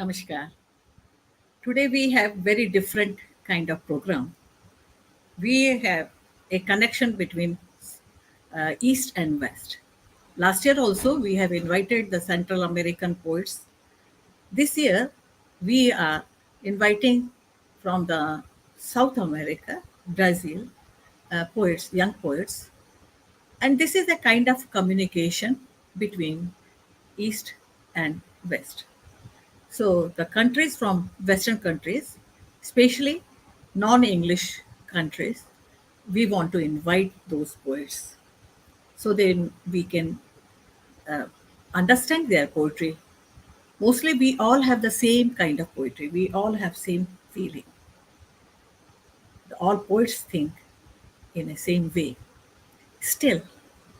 Namaskar. Today we have very different kind of program. We have a connection between East and West. Last year also we have invited the Central American poets. This year we are inviting from the South America, Brazil, poets, young poets. And this is a kind of communication between East and West. So the countries from Western countries, especially non-English countries, we want to invite those poets so then we can uh, understand their poetry. Mostly we all have the same kind of poetry. We all have same feeling. All poets think in the same way. Still,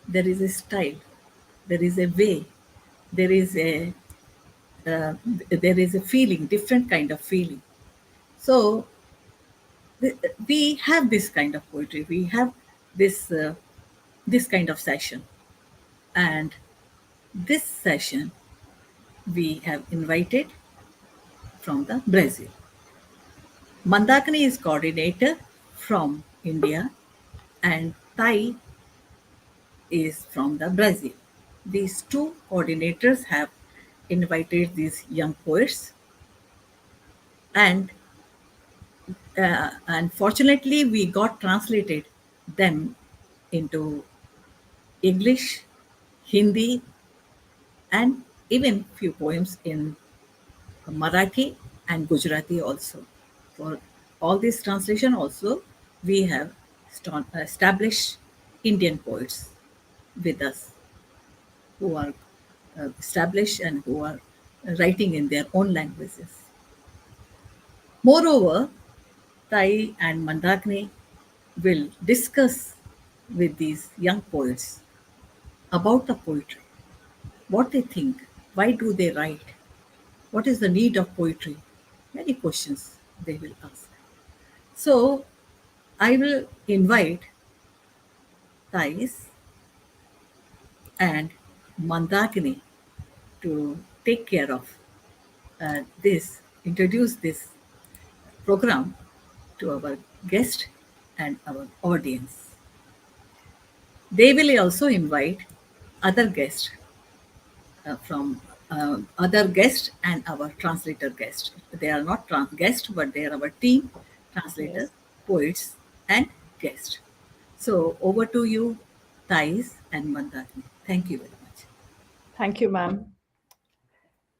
there is a style, there is a way, there is a uh, there is a feeling, different kind of feeling. So we have this kind of poetry. We have this kind of session, and this session we have invited from the Brazil. Mandakini is coordinator from India, and Tai is from the Brazil. These two coordinators have invited these young poets, and unfortunately, we got translated them into English, Hindi, and even few poems in Marathi and Gujarati also. For all this translation also, we have established Indian poets with us who are established and who are writing in their own languages. Moreover, Tai and Mandakini will discuss with these young poets about the poetry, what they think, why do they write, what is the need of poetry, many questions they will ask. So I will invite Tais and Mandakini to take care of introduce this program to our guest and our audience. They will also invite other guests from other guests and our translator guest. They are not guests, but they are our team translators, Yes. poets, and guests. So over to you, Thais and Mandakini. Thank you very much. Thank you, ma'am.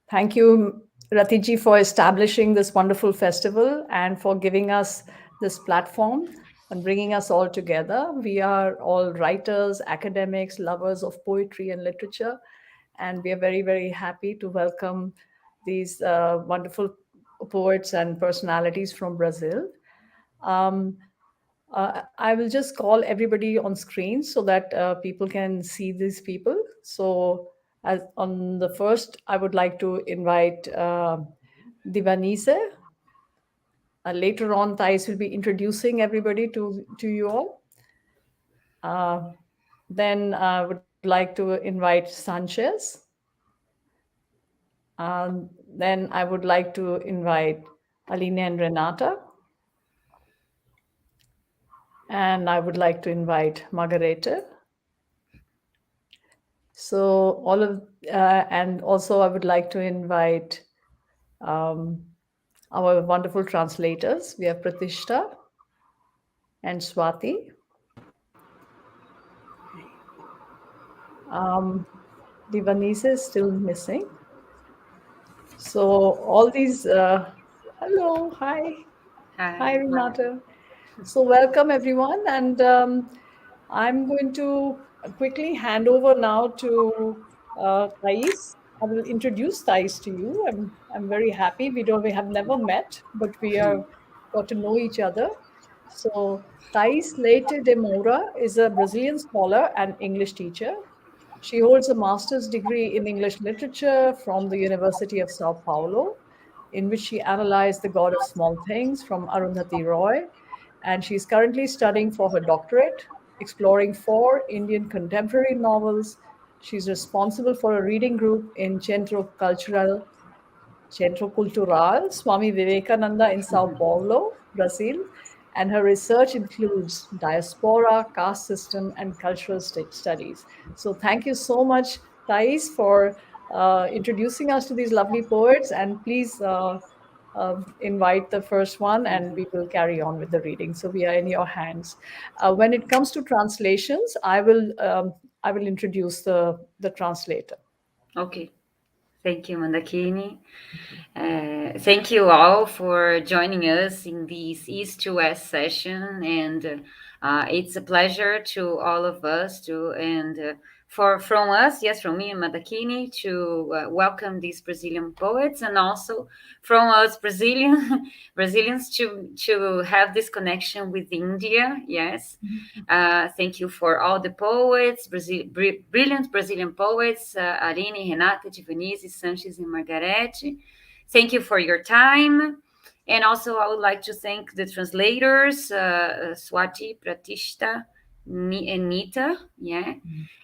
Thank you, Ratiji, for establishing this wonderful festival and for giving us this platform and bringing us all together. We are all writers, academics, lovers of poetry and literature, and we are very, very happy to welcome these wonderful poets and personalities from Brazil. Um, I will just call everybody on screen so that people can see these people. So, as on the first, I would like to invite Divanize. Later on, Thais will be introducing everybody to you all. Uh, then I would like to invite Sanchez. Then I would like to invite Aline and Renata. And I would like to invite Margarete. So and also I would like to invite um, our wonderful translators. We have Pratishtha and Swati. Divanize is still missing. So all these, hello, hi, hi Hi. Renata. So welcome everyone, and I'm going to quickly hand over now to Thais. I will introduce Thais to you. I'm very happy. We have never met, but we are got to know each other. So Thais Leite de Moura is a Brazilian scholar and English teacher. She holds a master's degree in English literature from the University of Sao Paulo, in which she analyzed The God of Small Things from Arundhati Roy. And she's currently studying for her doctorate, exploring four Indian contemporary novels. She's responsible for a reading group in Centro Cultural Centro Cultural Swami Vivekananda in Sao Paulo, Brazil, and her research includes diaspora, caste system, and cultural studies. So thank you so much, Tais, for introducing us to these lovely poets, and please invite the first one and we will carry on with the reading. So we are in your hands. When it comes to translations, I will introduce the translator. Okay. Thank you, Mandakini. Thank you all for joining us in this East to West session, and it's a pleasure to all of us from us, yes, from me and Mandakini, to welcome these Brazilian poets, and also from us Brazilians to have this connection with India. Yes, thank you for all the poets, brilliant Brazilian poets, Aline, Renata, Divanize, Sanchez, and Margarete. Thank you for your time. And also, I would like to thank the translators, Swati, Pratishtha, and Neetta. Yeah.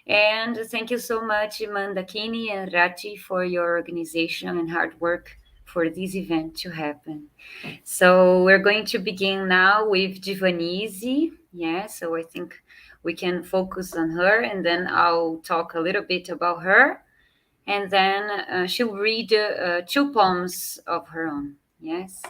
And thank you so much, Mandakini and Rati, for your organization and hard work for this event to happen. So we're going to begin now with Divanize. Yeah, so I think we can focus on her, and then I'll talk a little bit about her. And then she'll read 2 poems of her own. Yes.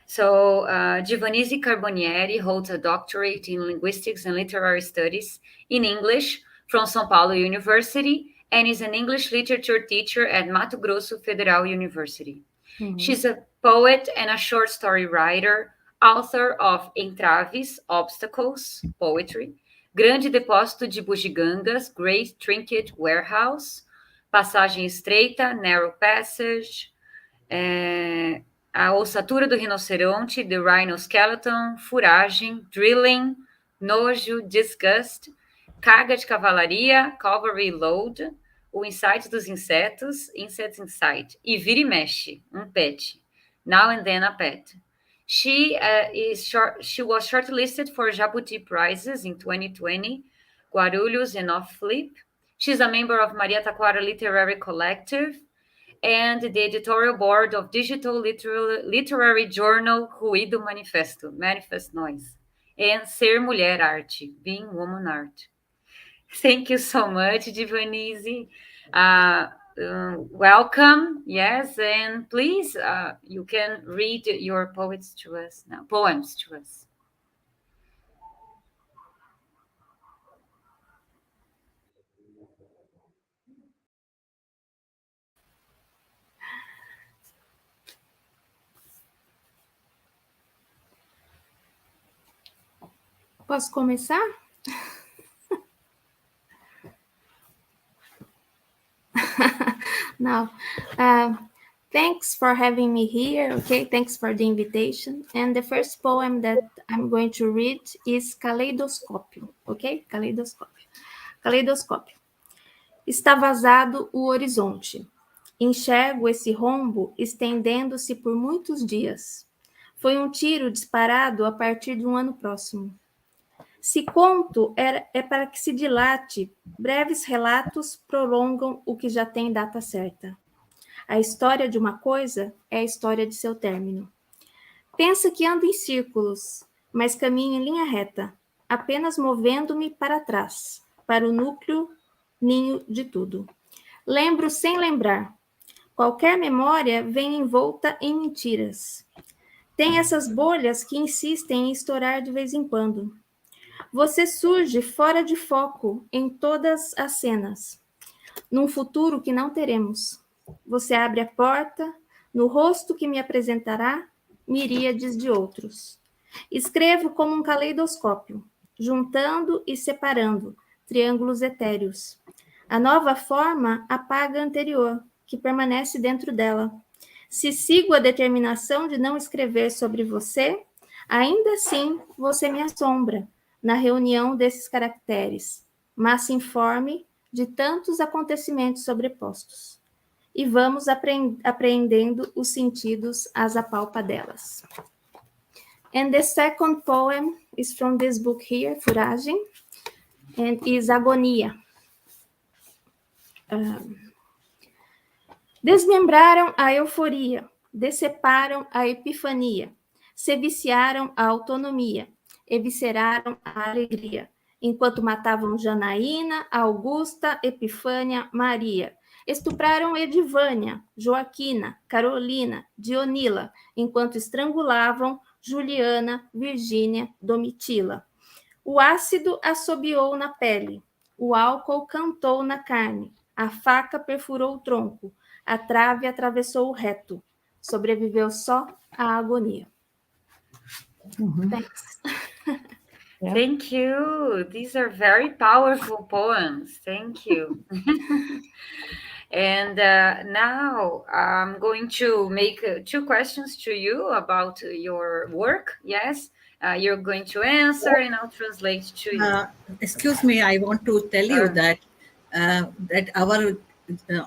So Divanize Carbonieri holds a doctorate in linguistics and literary studies in English from São Paulo University and is an English literature teacher at Mato Grosso Federal University. Mm-hmm. She's a poet and a short story writer, author of Entraves, Obstacles, Poetry, Grande Depósito de Bugigangas, Great Trinket Warehouse, Passagem Estreita, Narrow Passage, A Ossatura do Rinoceronte, The Rhino Skeleton, Furagem, Drilling, Nojo, Disgust, Carga de Cavalaria, Cavalry Load, O Insight dos Insetos, Insect Insight, e Vira e Mexe, Pet, Now and Then a Pet. She was shortlisted for Jabuti Prizes in 2020, Guarulhos and Off Flip. She's a member of Maria Taquara Literary Collective and the editorial board of digital literary journal Ruído Manifesto, Manifest Noise, and Ser Mulher Arte, Being Woman Art. Thank you so much, Divanize. Welcome, yes, and please, you can read your poems to us now. Posso começar? No. Thanks for having me here, okay? Thanks for the invitation. And the first poem that I'm going to read is Caleidoscópio, okay? Caleidoscópio. Está vazado o horizonte. Enxergo esse rombo estendendo-se por muitos dias. Foi um tiro disparado a partir de um ano próximo. Se conto é para que se dilate, breves relatos prolongam o que já tem data certa. A história de uma coisa é a história de seu término. Pensa que ando em círculos, mas caminho em linha reta, apenas movendo-me para trás, para o núcleo, ninho de tudo. Lembro sem lembrar. Qualquer memória vem envolta em mentiras. Tem essas bolhas que insistem em estourar de vez em quando. Você surge fora de foco em todas as cenas, num futuro que não teremos. Você abre a porta, no rosto que me apresentará, miríades de outros. Escrevo como um caleidoscópio, juntando e separando triângulos etéreos. A nova forma apaga a anterior, que permanece dentro dela. Se sigo a determinação de não escrever sobre você, ainda assim você me assombra na reunião desses caracteres, massa informe de tantos acontecimentos sobrepostos. E vamos apreendendo os sentidos às apalpadelas. And the second poem is from this book here, Furagem, and is Agonia. Desmembraram a euforia, deceparam a epifania, se viciaram a autonomia, evisceraram a alegria, enquanto matavam Janaína, Augusta, Epifânia, Maria. Estupraram Edivânia, Joaquina, Carolina, Dionila, enquanto estrangulavam Juliana, Virgínia, Domitila. O ácido assobiou na pele, o álcool cantou na carne, a faca perfurou o tronco, a trave atravessou o reto. Sobreviveu só a agonia. Thanks. Yeah. Thank you. These are very powerful poems. Thank you. And now I'm going to make 2 questions to you about your work. Yes, you're going to answer, and I'll translate to you. Excuse me, I want to tell you that our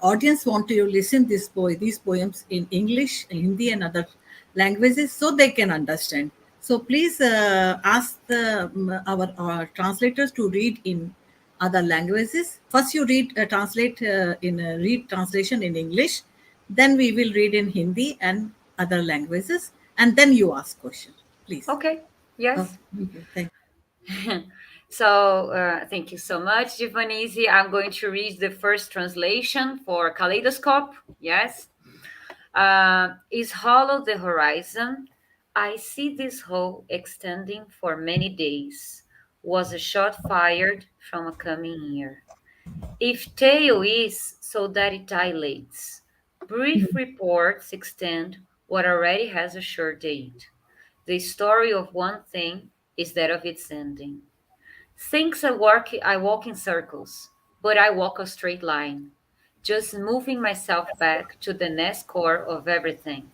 audience want to listen these poems in English, Hindi, and other languages so they can understand. So please ask our translators to read in other languages. First, you read translation in English, then we will read in Hindi and other languages, and then you ask questions, please. Okay. Yes. Thank So thank you so much, Divanize. I'm going to read the first translation for Kaleidoscope. Yes. Is hollow the horizon. I see this hole extending for many days. Was a shot fired from a coming year. If tale is so that it dilates, brief reports extend what already has a sure date. The story of one thing is that of its ending. Thinks I walk in circles, but I walk a straight line, just moving myself back to the nest core of everything.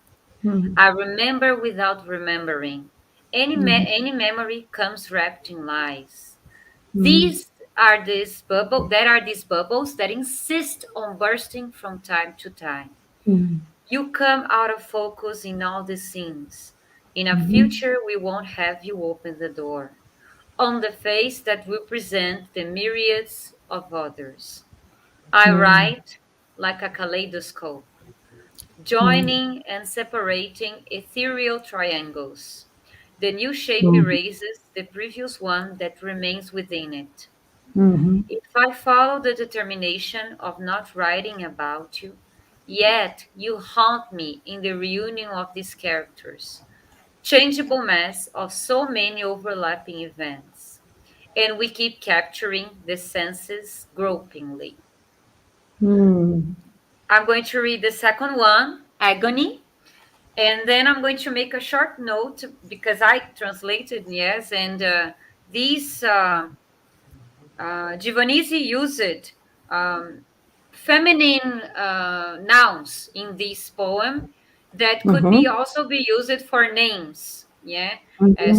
I remember without remembering. Any memory comes wrapped in lies. These are these bubbles that insist on bursting from time to time. You come out of focus in all the scenes. In a future, we won't have you open the door. On the face that will present the myriads of others. I write like a kaleidoscope, joining and separating ethereal triangles. The new shape erases the previous one that remains within it. If I follow the determination of not writing about you, yet you haunt me in the reunion of these characters, changeable mass of so many overlapping events, and we keep capturing the senses gropingly. I'm going to read the second one, Agony, and then I'm going to make a short note because I translated, yes, and these Divanize used feminine nouns in this poem that could be also be used for names. Yeah.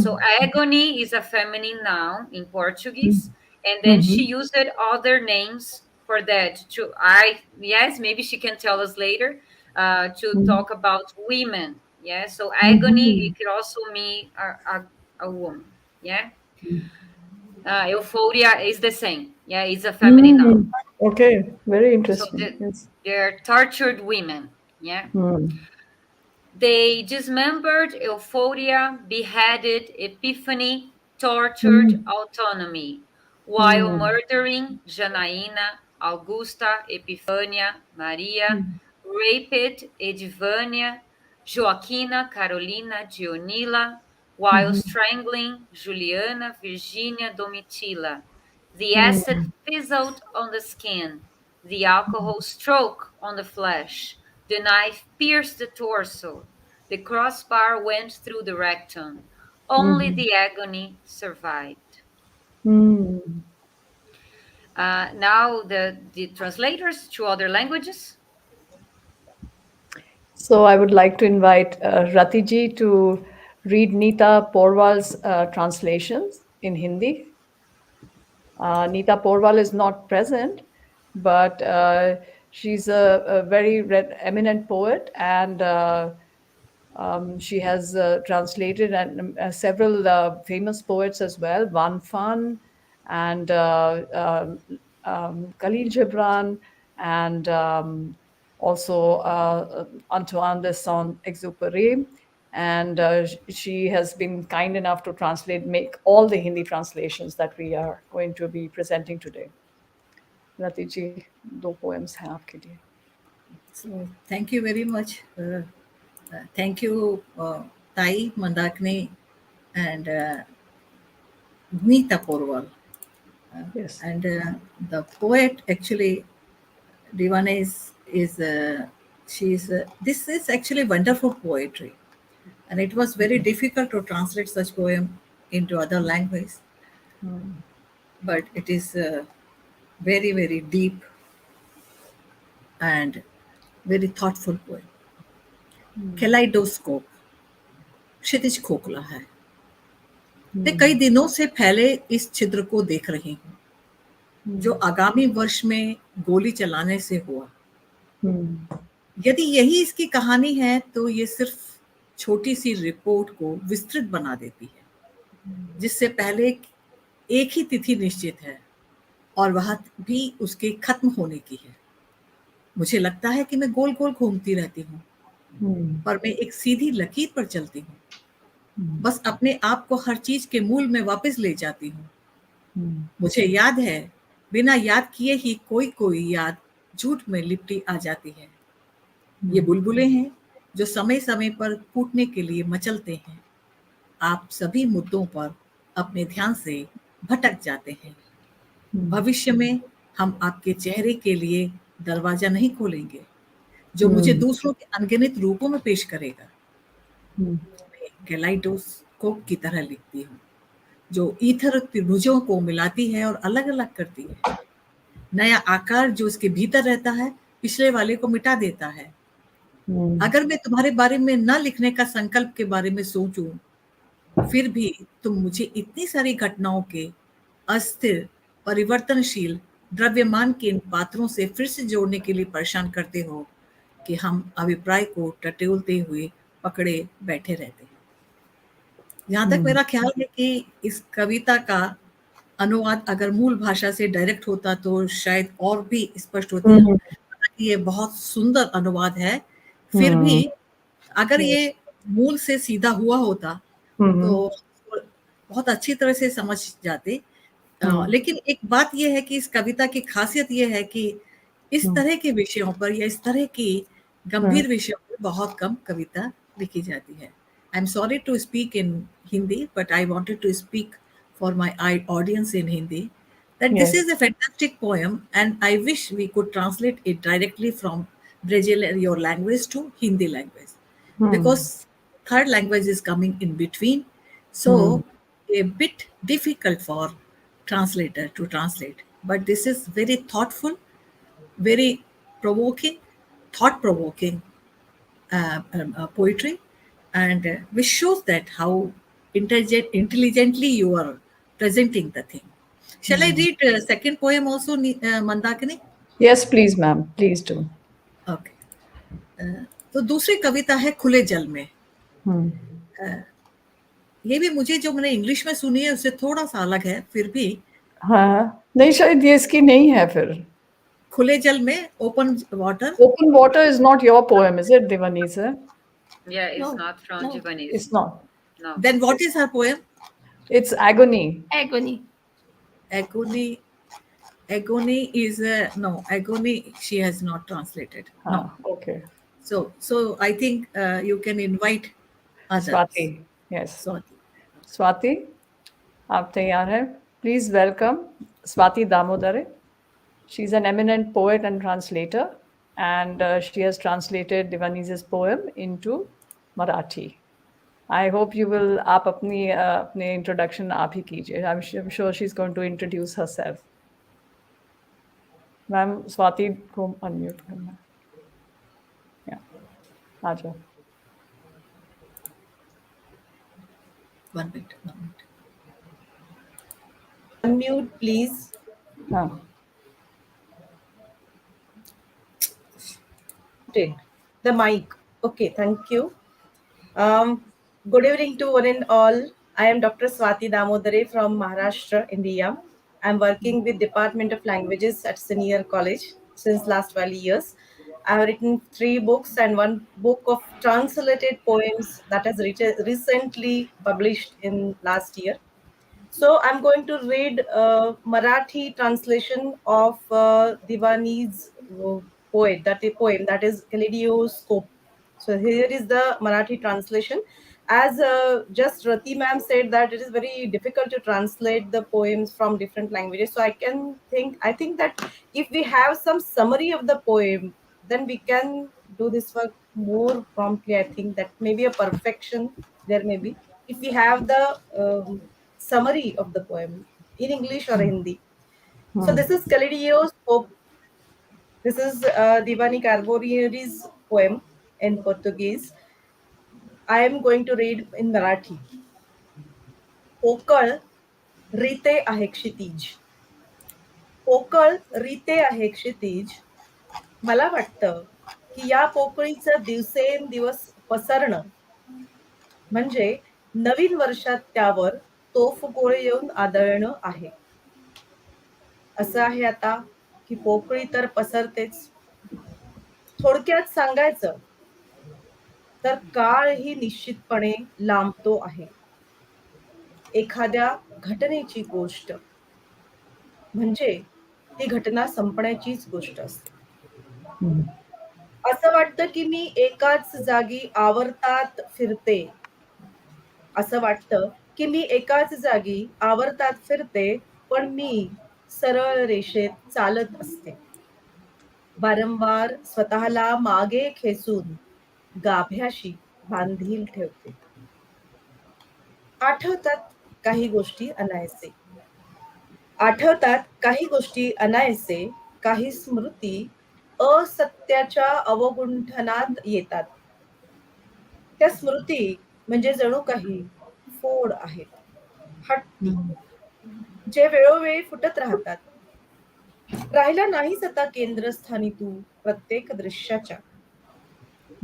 So agony is a feminine noun in Portuguese, and then she used other names for that. Yes, maybe she can tell us later to talk about women. Yeah. So agony it could also mean a woman. Yeah. Euphoria is the same. Yeah, it's a feminine noun. Okay, very So interesting. Yes. they're tortured women. Yeah. They dismembered Euphoria, beheaded Epiphany, tortured Autonomy, while murdering Janaína, Augusta, Epifânia, Maria, raped Edivânia, Joaquina, Carolina, Dionila, while strangling Juliana, Virginia, Domitila. The acid fizzled on the skin, the alcohol struck on the flesh, the knife pierced the torso, the crossbar went through the rectum. Only the agony survived. Now the translators to other languages. So I would like to invite Ratiji to read Neetta Porwal's translations in Hindi. Neetta Porwal is not present, but she's a very eminent poet, and she has translated several famous poets as well, Van Fan and Khalil Gibran and also Antoine de Saint-Exupéry. And she has been kind enough to make all the Hindi translations that we are going to be presenting today. Rati ji, 2 poems हैं आपके लिए. So thank you very much. Thank you, Tai Mandakini and Neetta Porwal. Yes. And the poet actually, Divanize is, this is actually wonderful poetry. And it was very difficult to translate such poem into other language. But it is very, very deep and very thoughtful poem. Kaleidoscope, क्षितिज खोखला है. मैं कई दिनों से फैले इस छिद्र को देख रही हूँ जो आगामी वर्ष में गोली चलाने से हुआ. यदि यही इसकी कहानी है तो ये सिर्फ छोटी सी रिपोर्ट को विस्तृत बना देती है जिससे पहले एक ही तिथि निश्चित है और वह भी उसके खत्म होने की है. मुझे लगता है कि मैं गोल गोल घूमती रहती हूँ पर मैं एक सीधी लकीर पर चलती हूँ. बस अपने आप को हर चीज के मूल में वापस ले जाती हूँ. मुझे याद है बिना याद किए ही कोई कोई याद झूठ में लिपटी आ जाती है. ये बुलबुले हैं जो समय समय पर फूटने के लिए मचलते हैं. आप सभी मुद्दों पर अपने ध्यान से भटक जाते हैं. भविष्य में हम आपके चेहरे के लिए दरवाजा नहीं खोलेंगे जो मुझे दूसरों के अनगिनत रूपों में पेश करेगा. कैलाइडोस्कोप की तरह लिखती हूँ जो ईथर त्रिभुजों को मिलाती है और अलग अलग करती है. नया आकार जो उसके भीतर रहता है पिछले वाले को मिटा देता है. अगर मैं तुम्हारे बारे में न लिखने का संकल्प के बारे में सोचूं फिर भी तुम मुझे इतनी सारी घटनाओं के अस्थिर परिवर्तनशील द्रव्यमान के इन पात्रों से फिर से जोड़ने के लिए परेशान करते हो कि हम अभिप्राय को टटोलते हुए पकड़े बैठे रहते हैं. जहाँ तक मेरा ख्याल है कि इस कविता का अनुवाद अगर मूल भाषा से डायरेक्ट होता तो शायद और भी स्पष्ट होती है. ये बहुत सुंदर अनुवाद है. फिर भी अगर ये मूल से सीधा हुआ होता तो बहुत अच्छी तरह से समझ जाते. लेकिन एक बात यह है कि इस कविता की खासियत यह है कि इस तरह के विषयों पर या इस तरह की गंभीर विषयों पर बहुत कम कविता लिखी जाती है. I am sorry to speak in Hindi but I wanted to speak for my audience in Hindi that this is a fantastic poem and I wish we could translate it directly from Brazilian your language to Hindi language because third language is coming in between, so a bit difficult for translator to translate, but this is very thoughtful, very provoking, thought-provoking poetry and which shows that how intelligently you are presenting the thing. Shall I read second poem also, Mandakini? Yes, please, ma'am. Please do. Okay. तो दूसरी कविता है खुले जल में. ये भी मुझे जो मैंने इंग्लिश में सुनी है उससे थोड़ा सा अलग है फिर भी. हाँ नहीं शायद ये इसकी नहीं है फिर. खुले जल में open water. Open water is not your poem, is it, Divanize? Yeah, it's not from Divanize. It's not. No. Then what is her poem? It's Agony. Agony. Agony. Agony is no, Agony she has not translated. No. Okay. So I think you can invite others. Swati. Yes. Swati. Swati, आप तैयार हैं? Please welcome Swati Damodaray. She's an eminent poet and translator, and she has translated Divanize's poem into Marathi. I hope you will आप अपनी introduction आप ही कीजिए. I'm sure she's going to introduce herself. Ma'am, Swati को unmute करना. Yeah. आ जाओ. One minute. Unmute, please. हाँ. Okay. The mic. Okay, thank you. Good evening to one and all. I am Dr. Swati Damodaray from Maharashtra, India. I'm working with Department of Languages at Senior College since last 12 years. I have written 3 books and 1 book of translated poems that has recently published in last year. So I'm going to read Marathi translation of Divanize poem that is Kaleidoscope. So here is the Marathi translation. As just Rati ma'am said that it is very difficult to translate the poems from different languages. So I think that if we have some summary of the poem, then we can do this work more promptly. I think that may be a perfection there may be. If we have the summary of the poem in English or Hindi. So this is Kaleidoscope. This is Divanize Carbonieri's poem in Portuguese. I am going to read in Marathi. पोकळ रीते आहे क्षितिज. पोकळ रीते आहे क्षितिज. मला वाटतं की या पोकळीचं दिवसेंदिवस पसरणं म्हणजे नवीन वर्षात त्यावर तोफगोळे येऊन आदळणं आहे. असं आहे आता की पोकळी तर पसरतेच. थोडक्यात सांगायचं तर काळ ही निश्चितपणे लांबतो आहे. एखाद्या घटनेची गोष्ट म्हणजे ती घटना संपण्याचीच गोष्ट असते. असं वाटतं की मी एकाच जागी आवर्तात फिरते. असं वाटतं की मी एकाच जागी आवर्तात फिरते, पण मी सरळ रेषेत चालत असते. वारंवार स्वतःला मागे खेचून गाभ्याशी बांधील ठेवते. आठवतात काही गोष्टी अनायसे. आठवतात काही गोष्टी अनायसे. काही स्मृती असत्याच्या अवगुंठनात येतात. त्या स्मृती म्हणजे जणू काही फोड आहेत, हट्टी, जे वेळोवेळी फुटत राहतात. राहिला नाहीच आता केंद्रस्थानी तू प्रत्येक दृश्याच्या.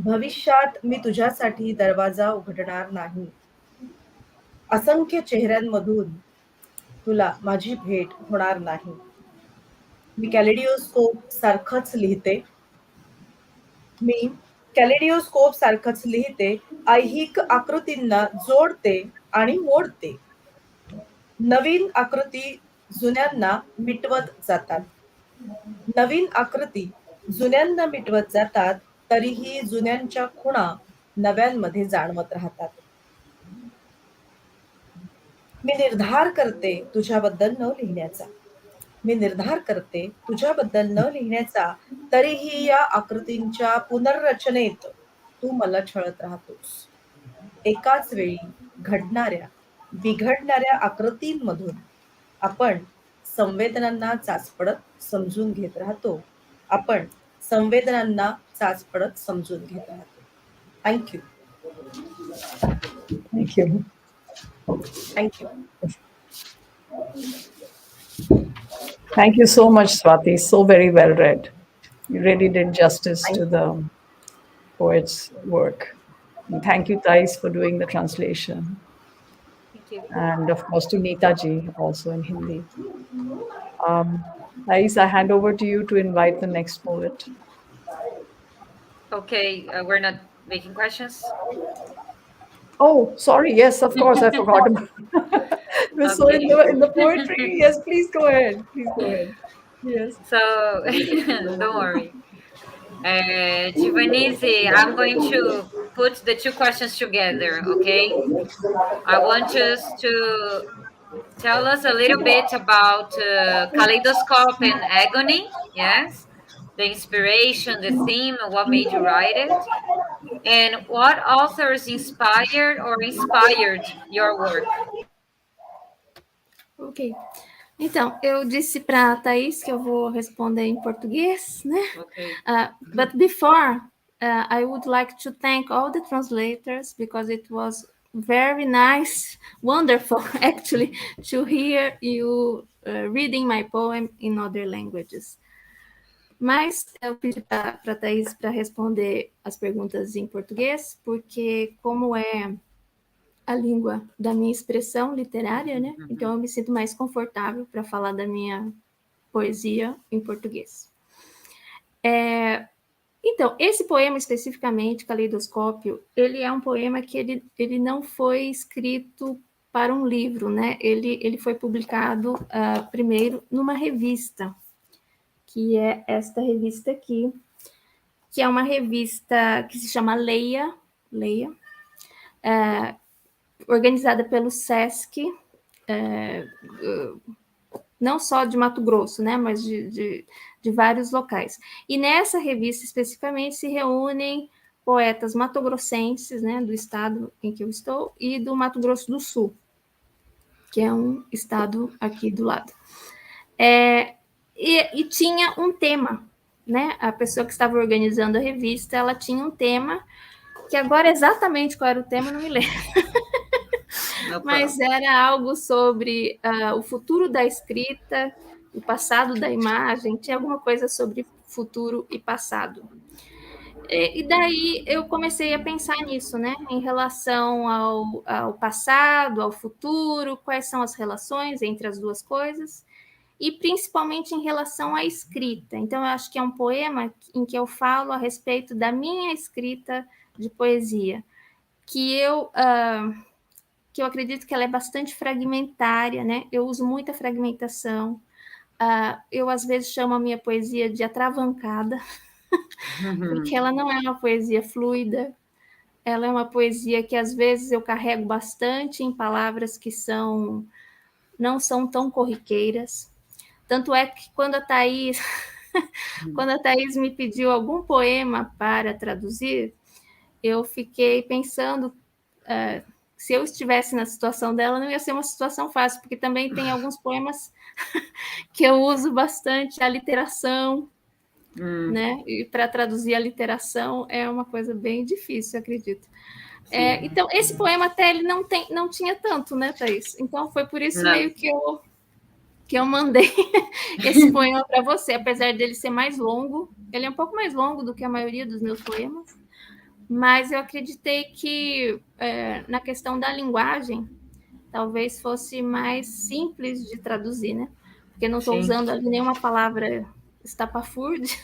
भविष्यात मी तुझ्यासाठी दरवाजा उघडणार नाही. असंख्य चेहऱ्यांमधून तुला माझी भेट होणार नाही. मी कॅलेडिओस्कोप सारखंच लिहिते. मी कॅलेडिओस्कोप सारखंच लिहिते. ऐहिक आकृतींना जोडते आणि मोडते. नवीन आकृती जुन्यांना मिटवत जातात. नवीन आकृती जुन्यांना मिटवत जातात. तरीही जुन्यांच्या खुणा नव्यांमध्ये जाणवत राहतात. मी निर्धार करते तुझ्याबद्दल न लिहिण्याचा. मी निर्धार करते तुझ्याबद्दल न लिहिण्याचा. तरीही या आकृतींच्या पुनर्रचनेत तू मला छळत राहतोस. एकाच वेळी घडणाऱ्या बिघडणाऱ्या आकृतींमधून आपण संवेदनांना चाचपडत समजून घेत राहतो. आपण संवेदनांना चाचपडत समजून घेत राहतो. Thank you. Thank you. Thank you. Thank you so much, Swati. So very well read. You really did justice to the poet's work. And thank you, Tais, for doing the translation. Thank you. And of course to Neetta ji also in Hindi. Tais, I hand over to you to invite the next poet. Okay, we're not making questions. Oh, sorry. Yes, of course, I forgot about. We're so in the poetry. Yes, please go ahead. Please go ahead. Yes. So don't worry. Divanize, I'm going to put the 2 questions together, okay? I want you to tell us a little bit about Kaleidoscope and Agony, yes? The inspiration, the theme, and what made you write it? And what authors inspired your work? Ok. Então, eu disse para a Tais que eu vou responder em português, né? Okay. But before, I would like to thank all the translators because it was very nice, wonderful, actually, to hear you reading my poem in other languages. Mas eu pedi para a Tais para responder as perguntas em português, porque como é a língua da minha expressão literária, né? Então eu me sinto mais confortável para falar da minha poesia em português. Então, esse poema especificamente, Caleidoscópio, ele é um poema que ele não foi escrito para um livro, né? Ele foi publicado primeiro numa revista, que é esta revista aqui, que é uma revista que se chama Leia, organizada pelo SESC, não só de Mato Grosso, né, mas de vários locais. E nessa revista, especificamente, se reúnem poetas matogrossenses, né, do estado em que eu estou, e do Mato Grosso do Sul, que é um estado aqui do lado. E tinha um tema, né? A pessoa que estava organizando a revista, ela tinha um tema, que agora exatamente qual era o tema, não me lembro. Mas era algo sobre o futuro da escrita, o passado da imagem, tinha alguma coisa sobre futuro e passado. E daí eu comecei a pensar nisso, né? Em relação ao passado, ao futuro, quais são as relações entre as duas coisas, e principalmente em relação à escrita. Então, eu acho que é um poema em que eu falo a respeito da minha escrita de poesia, que eu acredito que ela é bastante fragmentária, né? Eu uso muita fragmentação. Eu, às vezes, chamo a minha poesia de atravancada, porque ela não é uma poesia fluida, ela é uma poesia que, às vezes, eu carrego bastante em palavras que não são tão corriqueiras. Tanto é que quando a Tais me pediu algum poema para traduzir, eu fiquei pensando, se eu estivesse na situação dela, não ia ser uma situação fácil, porque também tem alguns poemas que eu uso bastante a literação, né? E para traduzir a literação é uma coisa bem difícil, acredito. Então, esse poema até ele não tinha tanto, né, Tais? Então, foi por isso meio que eu mandei esse poema para você, apesar dele ser mais longo. Ele é um pouco mais longo do que a maioria dos meus poemas, mas eu acreditei que, na questão da linguagem, talvez fosse mais simples de traduzir, né? Porque não estou usando ali nenhuma palavra estapafúrdia,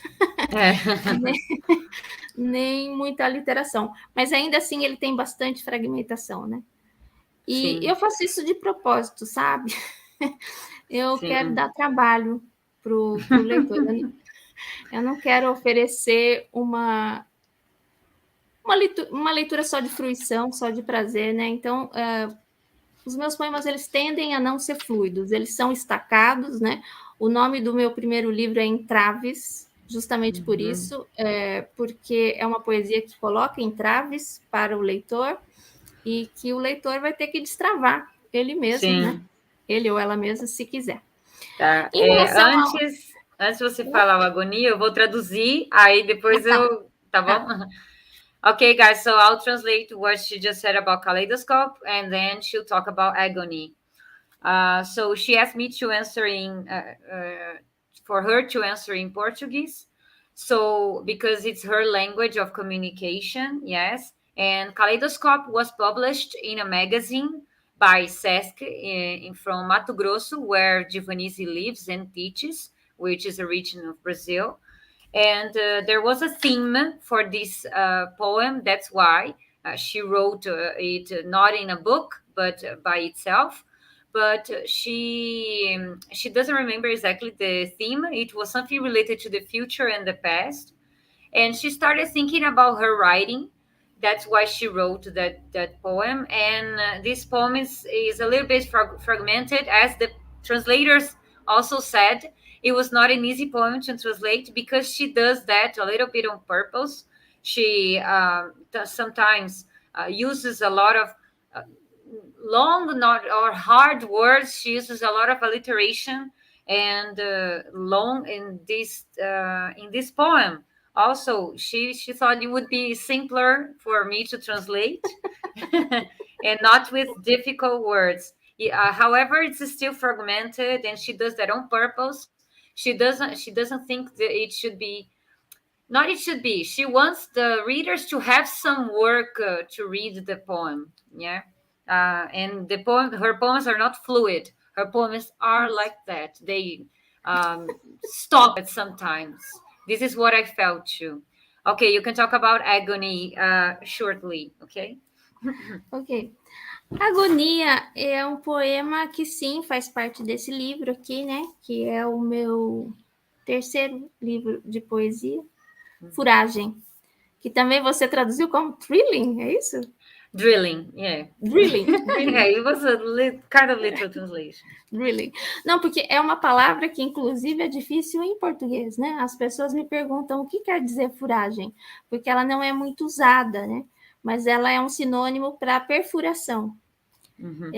nem muita aliteração. Mas ainda assim ele tem bastante fragmentação, né? E eu faço isso de propósito, sabe? Eu quero dar trabalho para o leitor. Eu não quero oferecer uma leitura só de fruição, só de prazer, né? Então, os meus poemas, eles tendem a não ser fluidos, eles são estacados, né? O nome do meu primeiro livro é Entraves, justamente por isso, porque é uma poesia que coloca entraves para o leitor e que o leitor vai ter que destravar ele mesmo, né? Ele ou ela mesma, se quiser. Tá. Antes de você falar o agonia, eu vou traduzir, aí depois eu... Tá bom? Okay, guys, so I'll translate what she just said about kaleidoscope, and then she'll talk about agony. So she asked me to answer for her to answer in Portuguese. So, because it's her language of communication, yes. And Kaleidoscope was published in a magazine by SESC from Mato Grosso, where Divanize lives and teaches, which is a region of Brazil. And there was a theme for this poem. That's why she wrote it not in a book, but by itself. But she doesn't remember exactly the theme. It was something related to the future and the past. And she started thinking about her writing. That's why she wrote that poem. And this poem is a little bit fragmented, as the translators also said. It was not an easy poem to translate because she does that a little bit on purpose. She sometimes uses a lot of long or hard words. She uses a lot of alliteration and long in this poem. Also, she thought it would be simpler for me to translate and not with difficult words. However, it's still fragmented, and she does that on purpose. She doesn't think that it should be. Not it should be. She wants the readers to have some work to read the poem. Yeah, and her poems are not fluid. Her poems are like that. They stop at sometimes. This is what I felt too. Okay, you can talk about agony shortly, okay? Ok. Agonia é um poema que sim faz parte desse livro aqui, né? Que é o meu terceiro livro de poesia, Furagem, que também você traduziu como thrilling, é isso? Drilling, yeah. Drilling. Yeah, it was a kind of literal translation. Drilling. Não, porque é uma palavra que, inclusive, é difícil em português, né? As pessoas me perguntam o que quer dizer furagem, porque ela não é muito usada, né? Mas ela é um sinônimo para perfuração. Uhum.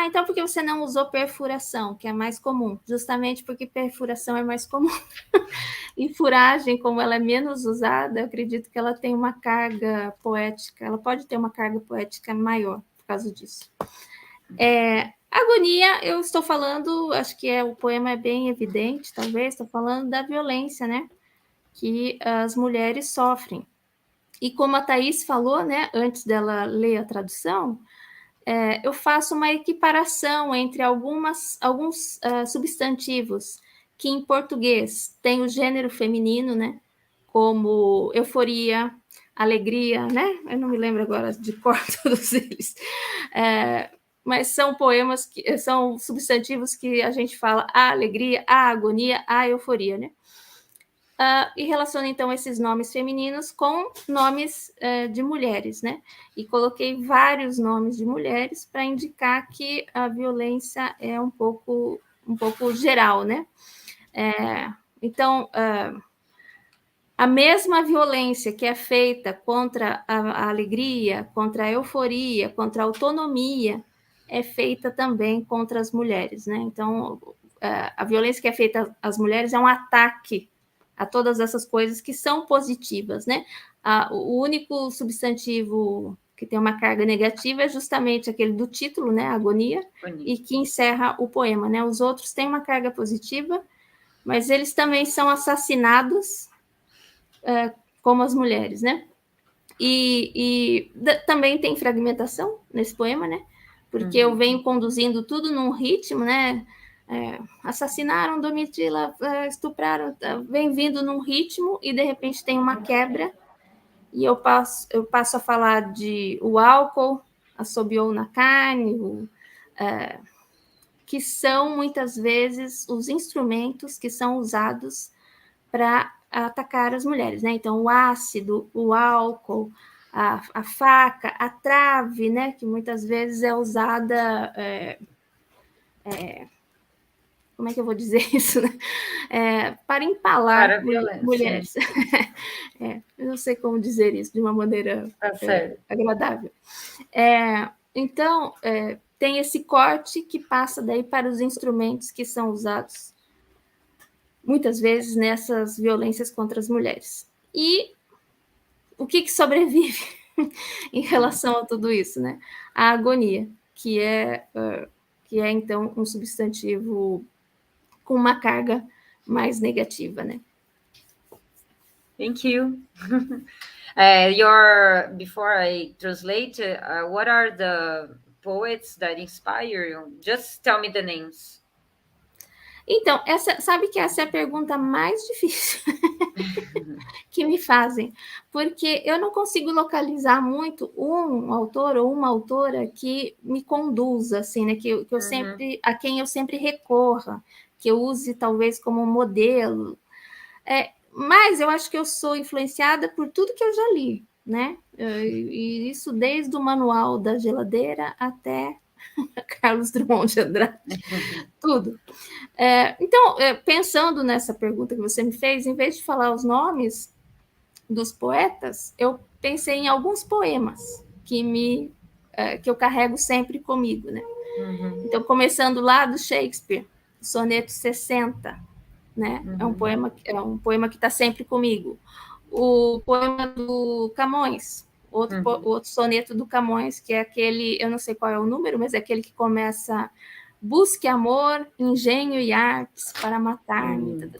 Então por que você não usou perfuração, que é mais comum? Justamente porque perfuração é mais comum. E furagem, como ela é menos usada, eu acredito que ela tem uma carga poética, ela pode ter uma carga poética maior por causa disso. Agonia, eu estou falando, acho que o poema é bem evidente, talvez, estou falando da violência, né? Que as mulheres sofrem. E como a Tais falou, né, antes dela ler a tradução, eu faço uma equiparação entre alguns substantivos que em português tem o gênero feminino, né? Como euforia, alegria, né? Eu não me lembro agora de cor todos eles. Mas são poemas que são substantivos que a gente fala a alegria, a agonia, a euforia, né? E relaciona, então, esses nomes femininos com nomes de mulheres, né? E coloquei vários nomes de mulheres para indicar que a violência é um pouco geral, né? Então, a mesma violência que é feita contra a alegria, contra a euforia, contra a autonomia, é feita também contra as mulheres, né? Então, a violência que é feita às mulheres é um ataque a todas essas coisas que são positivas, né? O único substantivo que tem uma carga negativa é justamente aquele do título, né? Agonia, e que encerra o poema, né? Os outros têm uma carga positiva, mas eles também são assassinados como as mulheres, né? Também tem fragmentação nesse poema, né? Porque eu venho conduzindo tudo num ritmo, né? Assassinaram Domitila, estupraram, vem vindo num ritmo e de repente tem uma quebra e eu passo a falar de o álcool assobiou na carne, que são muitas vezes os instrumentos que são usados para atacar as mulheres, né? Então o ácido, o álcool, a faca, a trave, né? Que muitas vezes é usada como é que eu vou dizer isso, né? Para empalar mulheres. Eu não sei como dizer isso de uma maneira agradável. Então, tem esse corte que passa daí para os instrumentos que são usados muitas vezes nessas violências contra as mulheres. E o que sobrevive em relação a tudo isso, né? A agonia, que é então um substantivo com uma carga mais negativa, né? Thank you. Before I translate, what are the poets that inspire you? Just tell me the names. Então, sabe que essa é a pergunta mais difícil que me fazem, porque eu não consigo localizar muito um autor ou uma autora que me conduza, assim, né? Que eu sempre, a quem eu sempre recorra, que eu use talvez como modelo. Mas eu acho que eu sou influenciada por tudo que eu já li, né? E isso desde o manual da geladeira até Carlos Drummond de Andrade, tudo. Então, pensando nessa pergunta que você me fez, em vez de falar os nomes dos poetas, eu pensei em alguns poemas que eu carrego sempre comigo, né? Então, começando lá do Shakespeare, soneto 60, né? É um poema que está sempre comigo. O poema do Camões, outro soneto do Camões, que é aquele, eu não sei qual é o número, mas é aquele que começa: busque amor, engenho e artes para matar-me.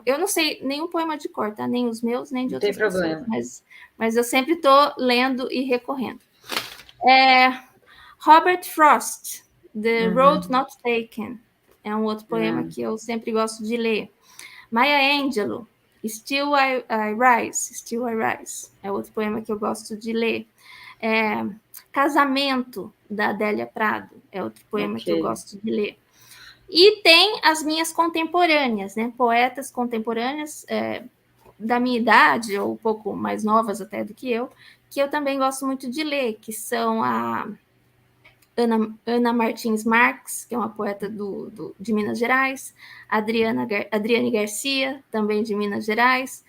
Eu não sei nenhum poema de cor, tá? Nem os meus, nem de outras pessoas, mas eu sempre estou lendo e recorrendo. Robert Frost, The Road Not Taken, é um outro poema que eu sempre gosto de ler. Maya Angelou, Still I Rise, Still I Rise. É outro poema que eu gosto de ler. Casamento, da Adélia Prado, é outro poema que eu gosto de ler. E tem as minhas contemporâneas, né? Poetas contemporâneas da minha idade, ou um pouco mais novas até do que eu também gosto muito de ler, que são a Ana Martins Marques, que é uma poeta de Minas Gerais, Adriane Garcia, também de Minas Gerais,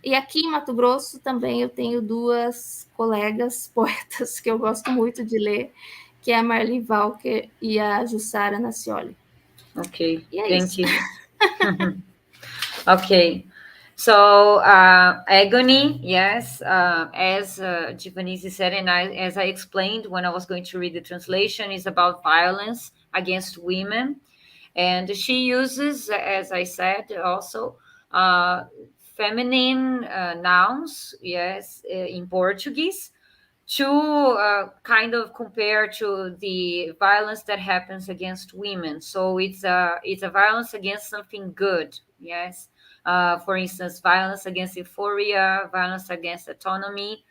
e aqui em Mato Grosso também eu tenho duas colegas poetas que eu gosto muito de ler, que é a Marli Walker e a Jussara Nacioli. Okay, E é thank isso. you. Okay. So, agony, yes, as Divanize said, and as I explained when I was going to read the translation, is about violence against women. And she uses, as I said, also feminine nouns, yes, in Portuguese, to kind of compare to the violence that happens against women. So it's a violence against something good, yes. For instance, violence against euphoria, violence against autonomy,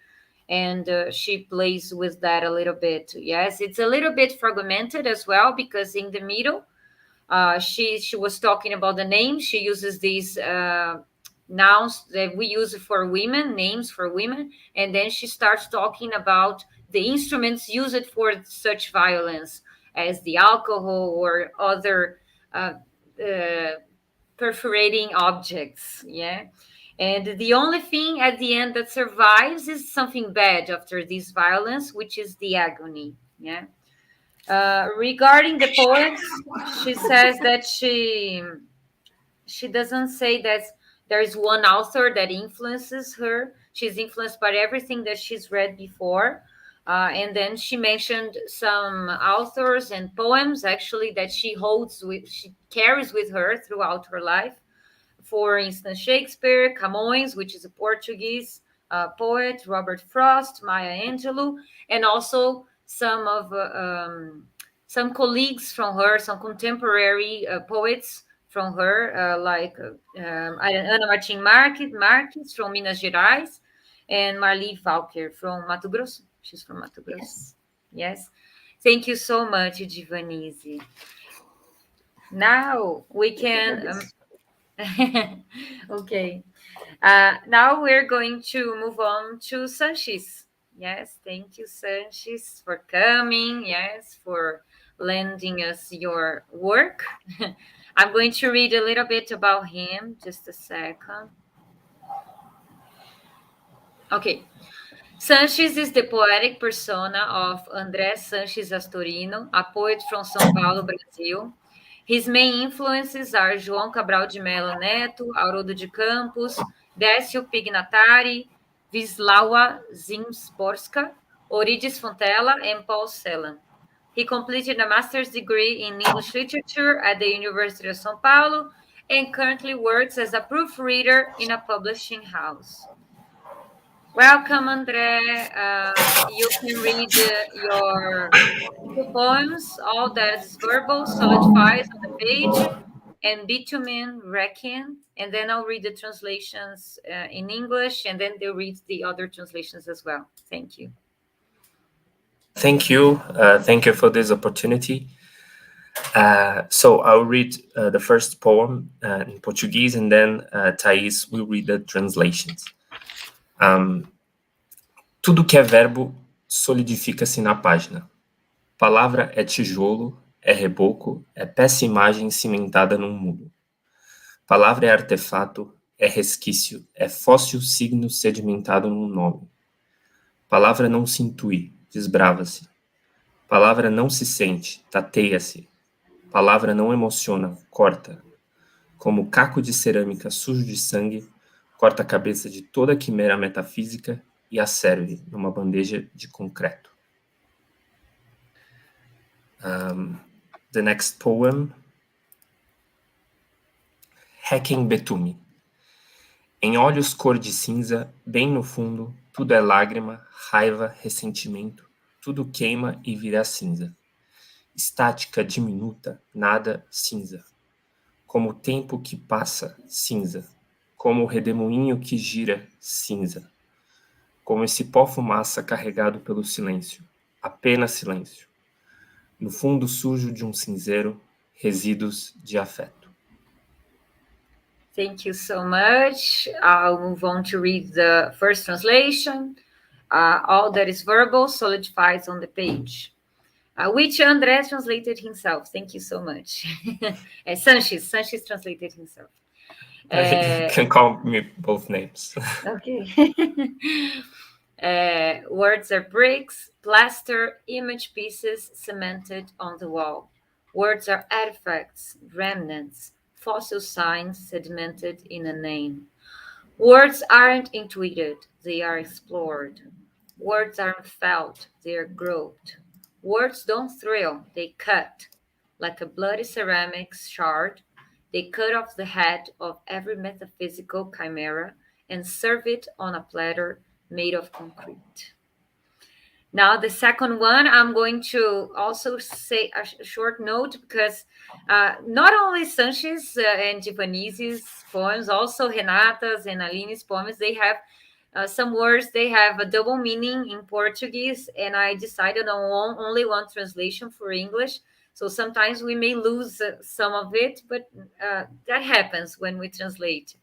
and she plays with that a little bit. Yes, it's a little bit fragmented as well, because in the middle, she was talking about the names. She uses these nouns that we use for women, names for women, and then she starts talking about the instruments used for such violence, as the alcohol or other perforating objects. Yeah. And the only thing at the end that survives is something bad after this violence, which is the agony. Yeah. Regarding the poets, she says that she doesn't say that there is one author that influences her. She's influenced by everything that she's read before. And then she mentioned some authors and poems, actually, that she carries with her throughout her life. For instance, Shakespeare, Camões, which is a Portuguese poet, Robert Frost, Maya Angelou, and also some colleagues from her, some contemporary poets from her, like Ana Martins Marques from Minas Gerais, and Marli Walker from Mato Grosso. She's from Mato Grosso. Yes. Thank you so much, Divanize. Now we can... Okay. Now we're going to move on to Sanchez. Yes, thank you, Sanchez, for coming. Yes, for lending us your work. I'm going to read a little bit about him. Just a second. Okay. Sanchez is the poetic persona of André Sanchez Astorino, a poet from São Paulo, Brazil. His main influences are João Cabral de Melo Neto, Haroldo de Campos, Décio Pignatari, Wisława Szymborska, Orides Fontella, and Paul Celan. He completed a master's degree in English literature at the University of São Paulo and currently works as a proofreader in a publishing house. Welcome, André. You can read your poems. All that is verbal solidifies on the page, and bitumen reckon. And then I'll read the translations in English, and then they'll read the other translations as well. Thank you. Thank you. Thank you for this opportunity. So I'll read the first poem in Portuguese, and then Tais will read the translations. Tudo que é verbo solidifica-se na página. Palavra é tijolo, é reboco, é peça imagem cimentada num muro. Palavra é artefato, é resquício, é fóssil signo sedimentado num nome. Palavra não se intui, desbrava-se. Palavra não se sente, tateia-se. Palavra não emociona, corta. Como caco de cerâmica sujo de sangue, corta a cabeça de toda quimera metafísica e a serve numa bandeja de concreto. The next poem, Hacking Betume. Em olhos cor de cinza, bem no fundo, tudo é lágrima, raiva, ressentimento, tudo queima e vira cinza. Estática, diminuta, nada, cinza. Como o tempo que passa, cinza. como o redemoinho que gira, cinza, como esse pó-fumaça carregado pelo silêncio, apenas silêncio. No fundo sujo de cinzeiro, resíduos de afeto. Thank you so much. I'll move on to read the first translation. All that is verbal solidifies on the page. Which André translated himself. Thank you so much. Sanchez translated himself. You can call me both names. Okay. Words are bricks, plaster, image pieces cemented on the wall. Words are artifacts, remnants, fossil signs sedimented in a name. Words aren't intuited, they are explored. Words aren't felt, they are groped. Words don't thrill, they cut. Like a bloody ceramics shard, they cut off the head of every metaphysical chimera and serve it on a platter made of concrete. Now, the second one, I'm going to also say a short note because not only Sanchez and Divanize's poems, also Renata's and Aline's poems, they have some words, they have a double meaning in Portuguese, and I decided on only one translation for English. So sometimes we may lose some of it, but that happens when we translate.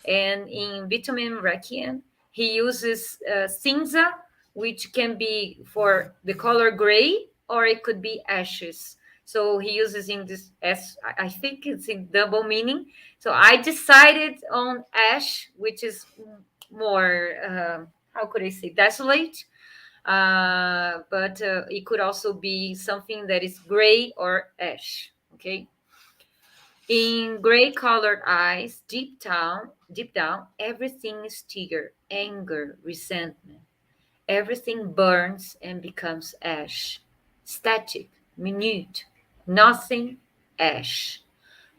And in Bitumen Requiem, he uses cinza, which can be for the color gray, or it could be ashes. So he uses in this, as I think it's in double meaning. So I decided on ash, which is more, how could I say, desolate. But it could also be something that is gray or ash, okay? In gray-colored eyes, deep down, everything is tear, anger, resentment. Everything burns and becomes ash. Static, minute, nothing, ash.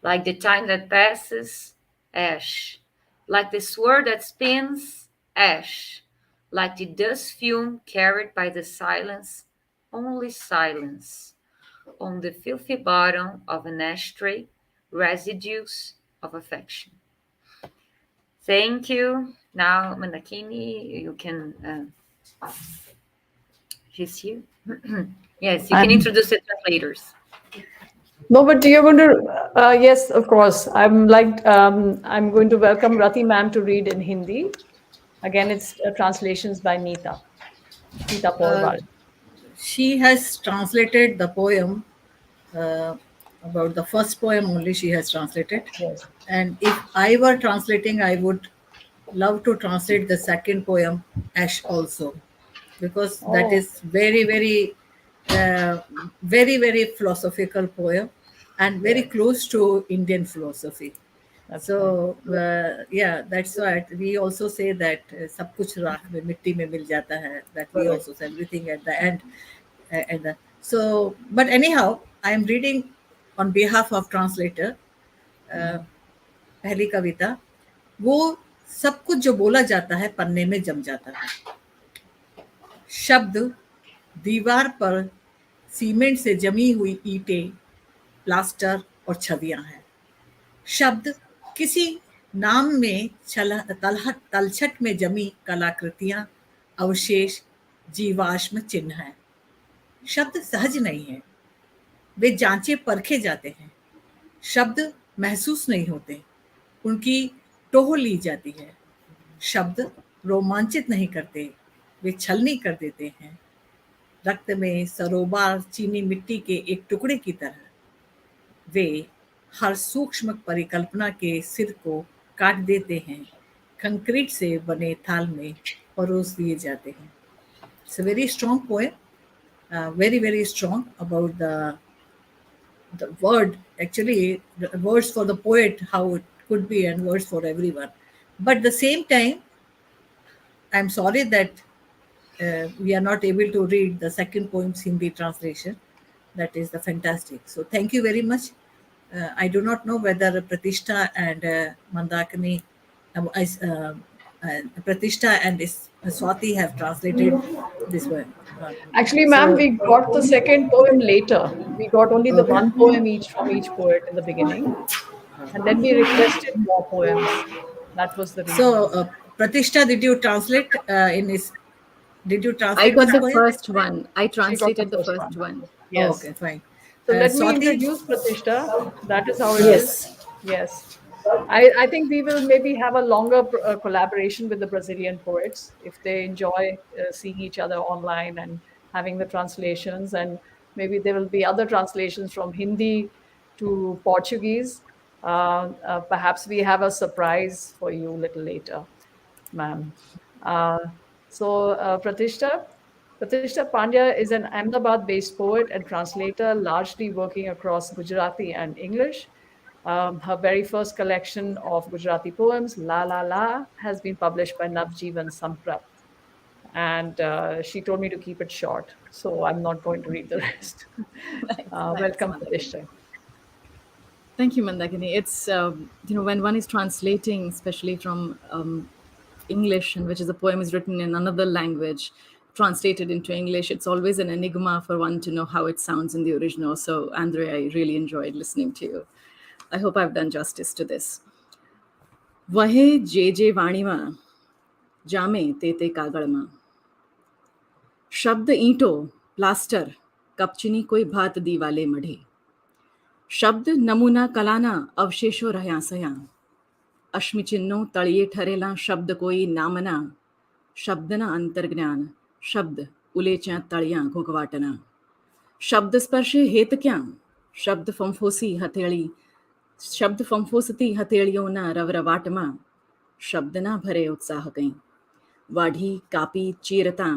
Like the time that passes, ash. Like the sword that spins, ash. Like the dust fume carried by the silence, only silence. On the filthy bottom of an ashtray, residues of affection. Thank you. Now, Mandakini, you can... She's here. Yes, you can introduce the translators. No, but you're going to, yes, of course. I'm going to welcome Rati ma'am to read in Hindi. Again, it's translations by Neetta Porwal. She has translated the poem, about the first poem only she has translated. Yes. And if I were translating, I would love to translate the second poem, Ash, also, because that is very, very, very philosophical poem and very close to Indian philosophy. So yeah, that's why we also say that सब कुछ राख में मिट्टी में मिल जाता है. That we also say everything at the end. So, but anyhow, I am reading on behalf of translator. पहली कविता, वो सब कुछ जो बोला जाता है पन्ने में जम जाता है. शब्द दीवार पर सीमेंट से जमी हुई ईंटें, प्लास्टर और छवियां हैं. शब्द किसी नाम में तलछट में जमी कलाकृतियां, अवशेष, जीवाश्म चिन्ह हैं. शब्द सहज नहीं है, वे जांचे परखे जाते हैं. शब्द महसूस नहीं होते, उनकी टोह ली जाती है. शब्द रोमांचित नहीं करते, वे छलनी कर देते हैं. रक्त में सरोबार चीनी मिट्टी के एक टुकड़े की तरह वे हर सूक्ष्म परिकल्पना के सिर को काट देते हैं. कंक्रीट से बने थाल में परोस दिए जाते हैं. It's a very strong poem, very strong about the word, actually the words for the poet, how it could be, and words for everyone. But at the same time, I'm sorry that we are not able to read the second poem's Hindi translation. That is the fantastic. So thank you very much. I do not know whether Pratishtha and Mandakini, Pratishtha and Swati have translated this one. Actually, ma'am, we got the second poem later. We got only the one poem each from each poet in the beginning. And then we requested more poems. That was the reason. So, Pratishtha, did you translate Did you I translate got this the poem? first one. I She got the translated the first first one. Yes. Oh, okay, fine. So let me Swati? introduce Pratishtha. That is how it is. Yes. Yes. I think we will maybe have a longer collaboration with the Brazilian poets if they enjoy seeing each other online and having the translations. And maybe there will be other translations from Hindi to Portuguese. Perhaps we have a surprise for you a little later, ma'am. Pratishtha Pandya is an Ahmedabad-based poet and translator, largely working across Gujarati and English. Her very first collection of Gujarati poems, La La La, has been published by Navjeevan Samprat. And she told me to keep it short, so I'm not going to read the rest. Welcome, Pratishtha. Thank you, Mandakini. It's when one is translating, especially from English, and which is a poem is written in another language, translated into English, it's always an enigma for one to know how it sounds in the original. So, Andre, I really enjoyed listening to you. I hope I've done justice to this. Vahe je वाणीमा जामे ते कागड़मा शब्द ईंटो plaster कपचिनी कोई भात दीवाले मढ़े शब्द नमूना कलाना अवशेषो રહ્યા સયા અશ્મિચિહ્નો તળિયે ઠરેલા શબ્દ કોઈ નામના શબ્દના અંતર્જ્ઞાન શબ્દ ઉલેચ્યા તળિયા ઘોઘવાટના શબ્દ સ્પર્શે હેત ક્યાં શબ્દ ફંફોસતી હથેળીઓના રવરવાટમાં શબ્દ ના ભરે ઉત્સાહ કંઈ વાઢી કાપી ચીરતા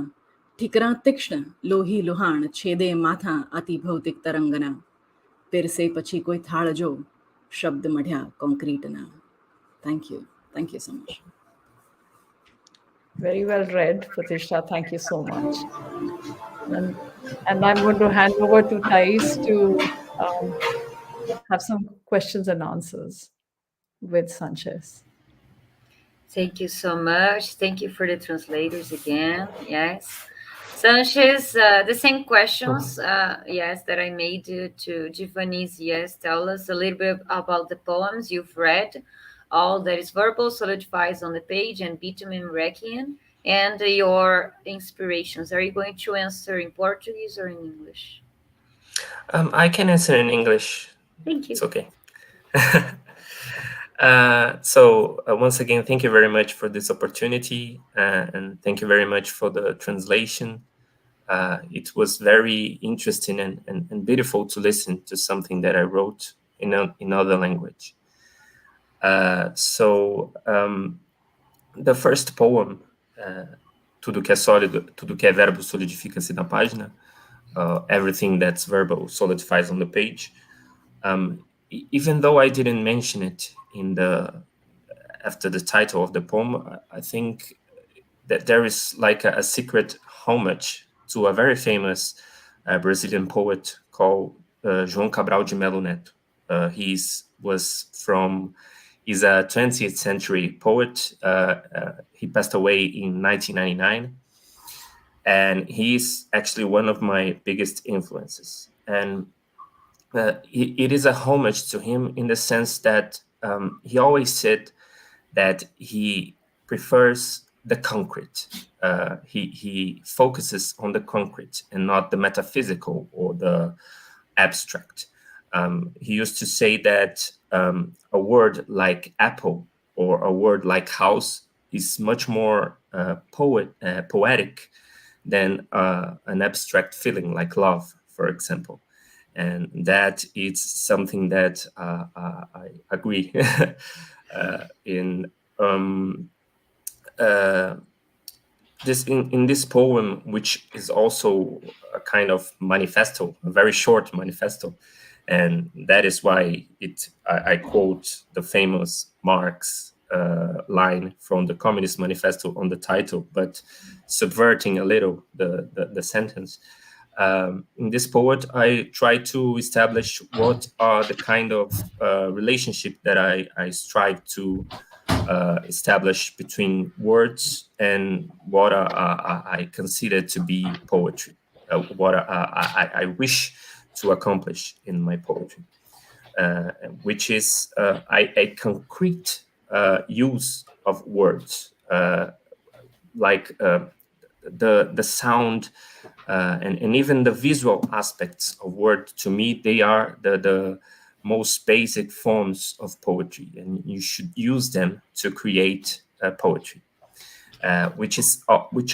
ઠીકરા તીક્ષ્ણ લોહી લુહાણ છેદે માથા અતિ ભૌતિક તરંગના પીરસે પછી કોઈ થાળજો શબ્દ મઢ્યા કોન્ક્રીટના. Thank you. Thank you so much. Very well read, Pratishtha. Thank you so much. And I'm going to hand over to Tais to have some questions and answers with Sanchez. Thank you so much. Thank you for the translators again. Yes. Sanchez, the same questions, yes, that I made to Divanize. Yes, tell us a little bit about the poems you've read. All that is verbal solidifies on the page and bitumen requiem, and your inspirations. Are you going to answer in Portuguese or in English? I can answer in English. Thank you. It's okay. So once again, thank you very much for this opportunity, and thank you very much for the translation. It was very interesting and beautiful to listen to something that I wrote in another language. The first poem, Tudo que é sólido, tudo que é verbo solidifica-se na página, everything that's verbal solidifies on the page. Even though I didn't mention it after the title of the poem, I think that there is like a secret homage to a very famous Brazilian poet called João Cabral de Melo Neto. He's a 20th century poet. He passed away in 1999. And he's actually one of my biggest influences. And it is a homage to him in the sense that he always said that he prefers the concrete. He focuses on the concrete and not the metaphysical or the abstract. He used to say that a word like apple or a word like house is much more poetic than an abstract feeling like love, for example. And that is something that I agree in. In this poem, which is also a kind of manifesto, a very short manifesto, and that is why I quote the famous Marx line from the Communist Manifesto on the title, but subverting a little the sentence. In this poem, I try to establish what are the kind of relationship that I strive to establish between words and what I consider to be poetry, what I wish to accomplish in my poetry, which is a concrete use of words, like the sound and even the visual aspects of word. To me, they are the most basic forms of poetry, and you should use them to create poetry, which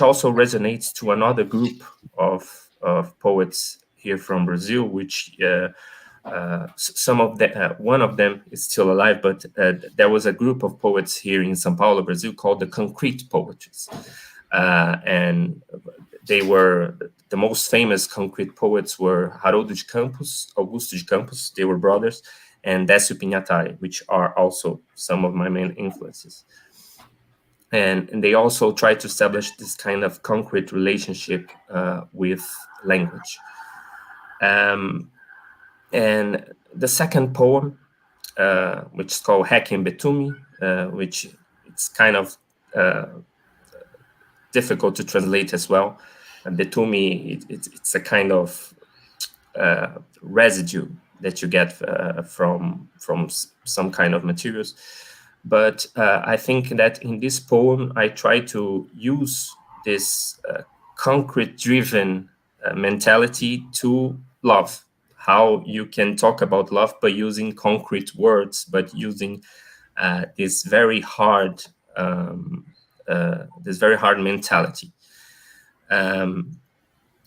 also resonates to another group of poets here from Brazil, which some of the one of them is still alive, but there was a group of poets here in São Paulo, Brazil, called the Concrete Poets, and they were the most famous concrete poets were Haroldo de Campos, Augusto de Campos, they were brothers, and Décio Pinhatari, which are also some of my main influences. And they also tried to establish this kind of concrete relationship with language. And the second poem, which is called Hacking Betumi, which it's kind of difficult to translate as well. Betumi, it's a kind of residue that you get from some kind of materials. But I think that in this poem, I try to use this concrete-driven mentality to love. How you can talk about love by using concrete words, but using this very hard mentality.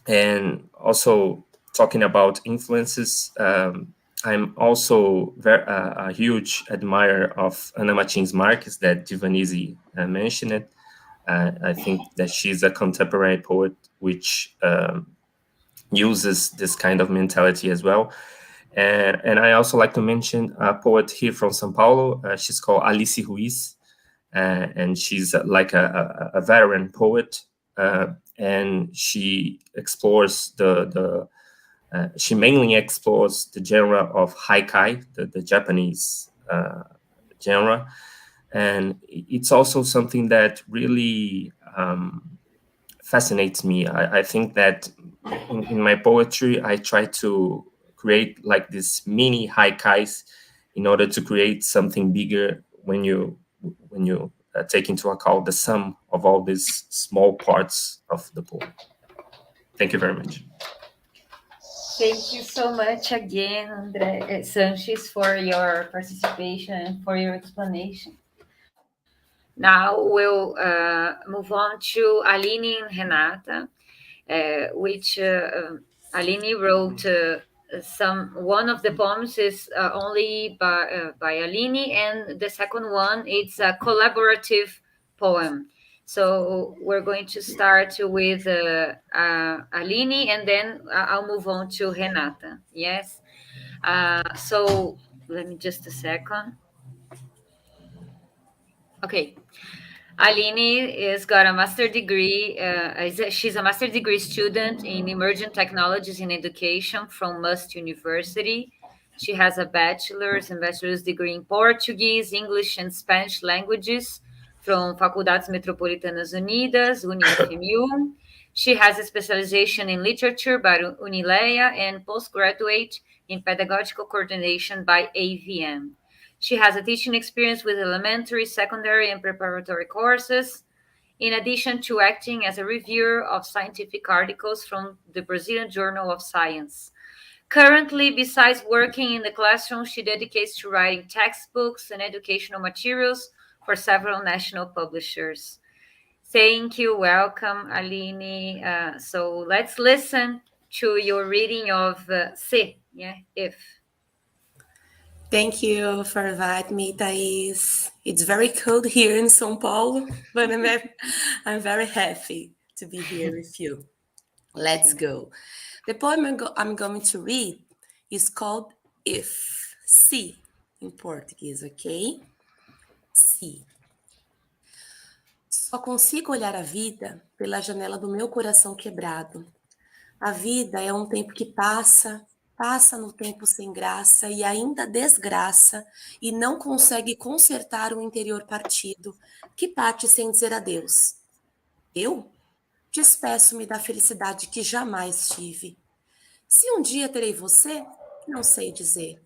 And also talking about influences, I'm also a huge admirer of Ana Martins Marques, that Divanize mentioned it. I think that she's a contemporary poet which uses this kind of mentality as well. And I also like to mention a poet here from São Paulo. She's called Alicia Huiz, and she's like a veteran poet, and she explores she mainly explores the genre of haikai, the Japanese genre. And it's also something that really fascinates me. I think that in my poetry, I try to create like these mini haikais in order to create something bigger when you take into account the sum of all these small parts of the poem. Thank you very much. Thank you so much again, Sanchez, for your participation and for your explanation. Now we'll move on to Alinin Henata, which Aline wrote. One of the poems is only by Aline, and the second one it's a collaborative poem. So we're going to start with Aline, and then I'll move on to Renata. Yes. So let me just a second. Okay. Aline has got a master's degree. She's a master's degree student in emerging technologies in education from Must University. She has a bachelor's and bachelor's degree in Portuguese, English, and Spanish languages from Faculdades Metropolitanas Unidas, UniFMU. She has a specialization in literature by Unileia and postgraduate in pedagogical coordination by AVM. She has a teaching experience with elementary, secondary, and preparatory courses, in addition to acting as a reviewer of scientific articles from the Brazilian Journal of Science. Currently, besides working in the classroom, she dedicates to writing textbooks and educational materials for several national publishers. Thank you. Welcome, Aline. So let's listen to your reading of Se, If. Thank you for inviting me, Tais. It's very cold here in São Paulo, but I'm very happy to be here with you. Let's go. The poem I'm going to read is called If, Se, in Portuguese, okay? Se. Só consigo olhar a vida pela janela do meu coração quebrado. A vida é um tempo que passa no tempo sem graça e ainda desgraça e não consegue consertar o interior partido que parte sem dizer adeus. Eu despeço-me da felicidade que jamais tive. Se um dia terei você, não sei dizer.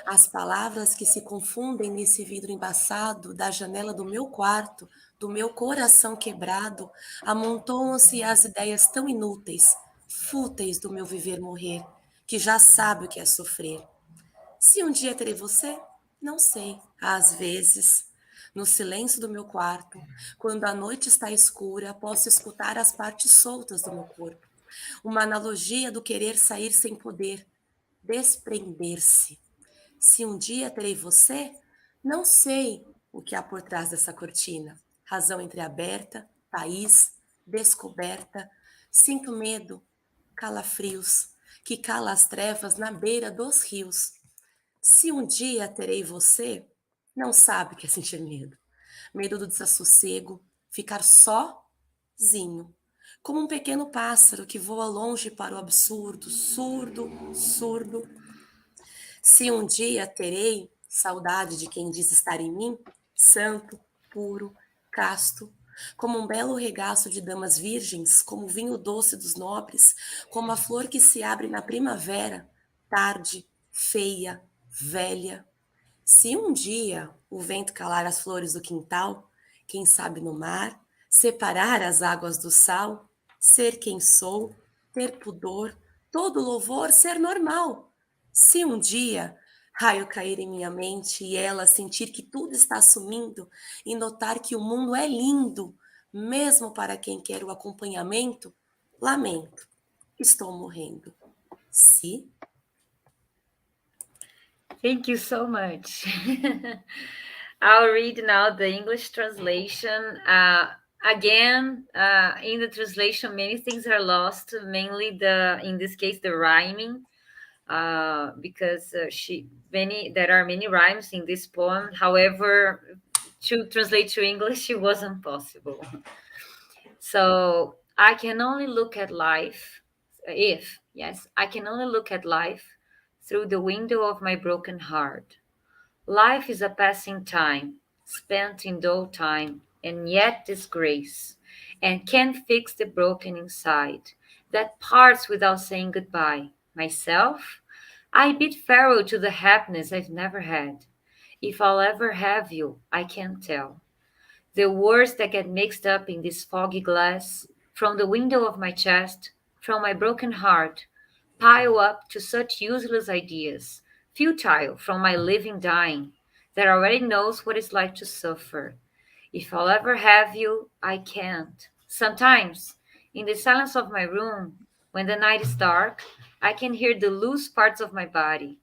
As palavras que se confundem nesse vidro embaçado da janela do meu quarto, do meu coração quebrado, amontoam-se as ideias tão inúteis, fúteis do meu viver morrer, que já sabe o que é sofrer. Se um dia terei você, não sei, às vezes. No silêncio do meu quarto, quando a noite está escura, posso escutar as partes soltas do meu corpo. Uma analogia do querer sair sem poder, desprender-se. Se um dia terei você, não sei o que há por trás dessa cortina. Razão entreaberta, país, descoberta. Sinto medo, calafrios, que cala as trevas na beira dos rios. Se um dia terei você, não sabe o que é sentir medo. Medo do desassossego, ficar sozinho. Como um pequeno pássaro que voa longe para o absurdo, surdo, surdo. Se um dia terei saudade de quem diz estar em mim, santo, puro, casto, como um belo regaço de damas virgens, como o vinho doce dos nobres, como a flor que se abre na primavera, tarde, feia, velha. Se um dia o vento calar as flores do quintal, quem sabe no mar, separar as águas do sal, ser quem sou, ter pudor, todo louvor, ser normal. Se um dia raio cair em minha mente e ela sentir que tudo está sumindo e notar que o mundo é lindo, mesmo para quem quer o acompanhamento, lamento, estou morrendo. Se Thank you so much. I'll read now the English translation. Again, in the translation, many things are lost, mainly in this case, the rhyming, because there are many rhymes in this poem. However, to translate to English, it wasn't possible. So I can only look at life, I can only look at life through the window of my broken heart. Life is a passing time, spent in dull time, and yet disgrace, and can't fix the broken inside, that parts without saying goodbye. Myself, I bid farewell to the happiness I've never had. If I'll ever have you, I can't tell. The words that get mixed up in this foggy glass, from the window of my chest, from my broken heart, pile up to such useless ideas, futile from my living dying, that already knows what it's like to suffer. If I'll ever have you, I can't. Sometimes, in the silence of my room, when the night is dark, I can hear the loose parts of my body,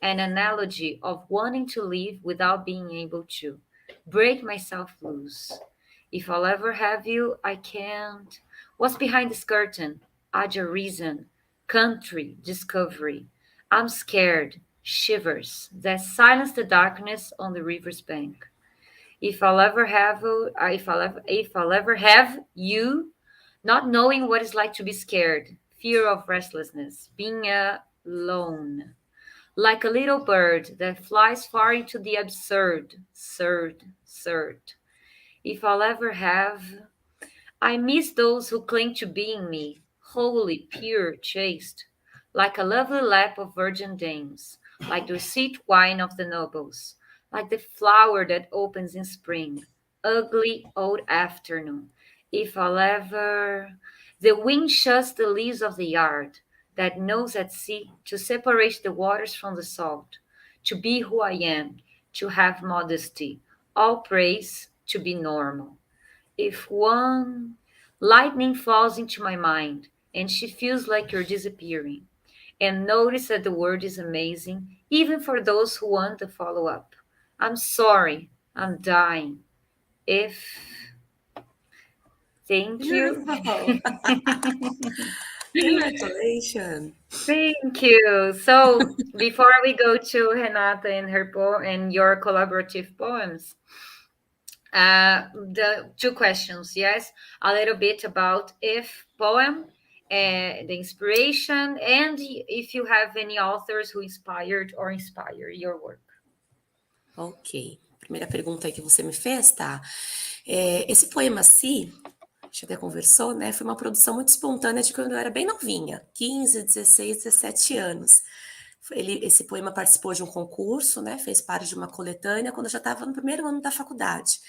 an analogy of wanting to live without being able to. Break myself loose. If I'll ever have you, I can't. What's behind this curtain? Aja reason, country, discovery. I'm scared, shivers that silence the darkness on the river's bank. If I'll ever have you, not knowing what it's like to be scared, fear of restlessness, being alone. Like a little bird that flies far into the absurd. If I'll ever have, I miss those who cling to being me, holy, pure, chaste, like a lovely lap of virgin dames, like the sweet wine of the nobles, like the flower that opens in spring, ugly old afternoon. If I'll ever, the wind shuts the leaves of the yard, that knows at sea to separate the waters from the salt, to be who I am, to have modesty, all praise, to be normal. If one lightning falls into my mind and she feels like you're disappearing, and notice that the word is amazing, even for those who want the follow up. I'm sorry, I'm dying. Thank you. Congratulations. Thank you. So before we go to Renata and her poem and your collaborative poems, the two questions, yes, a little bit about if poem, the inspiration, and if you have any authors who inspired or inspire your work. Ok. Primeira pergunta aí que você me fez, tá? Esse poema Si, a gente até conversou, né? Foi uma produção muito espontânea de quando eu era bem novinha, 15, 16, 17 anos. Esse poema participou de um concurso, né? Fez parte de uma coletânea quando eu já estava no primeiro ano da faculdade.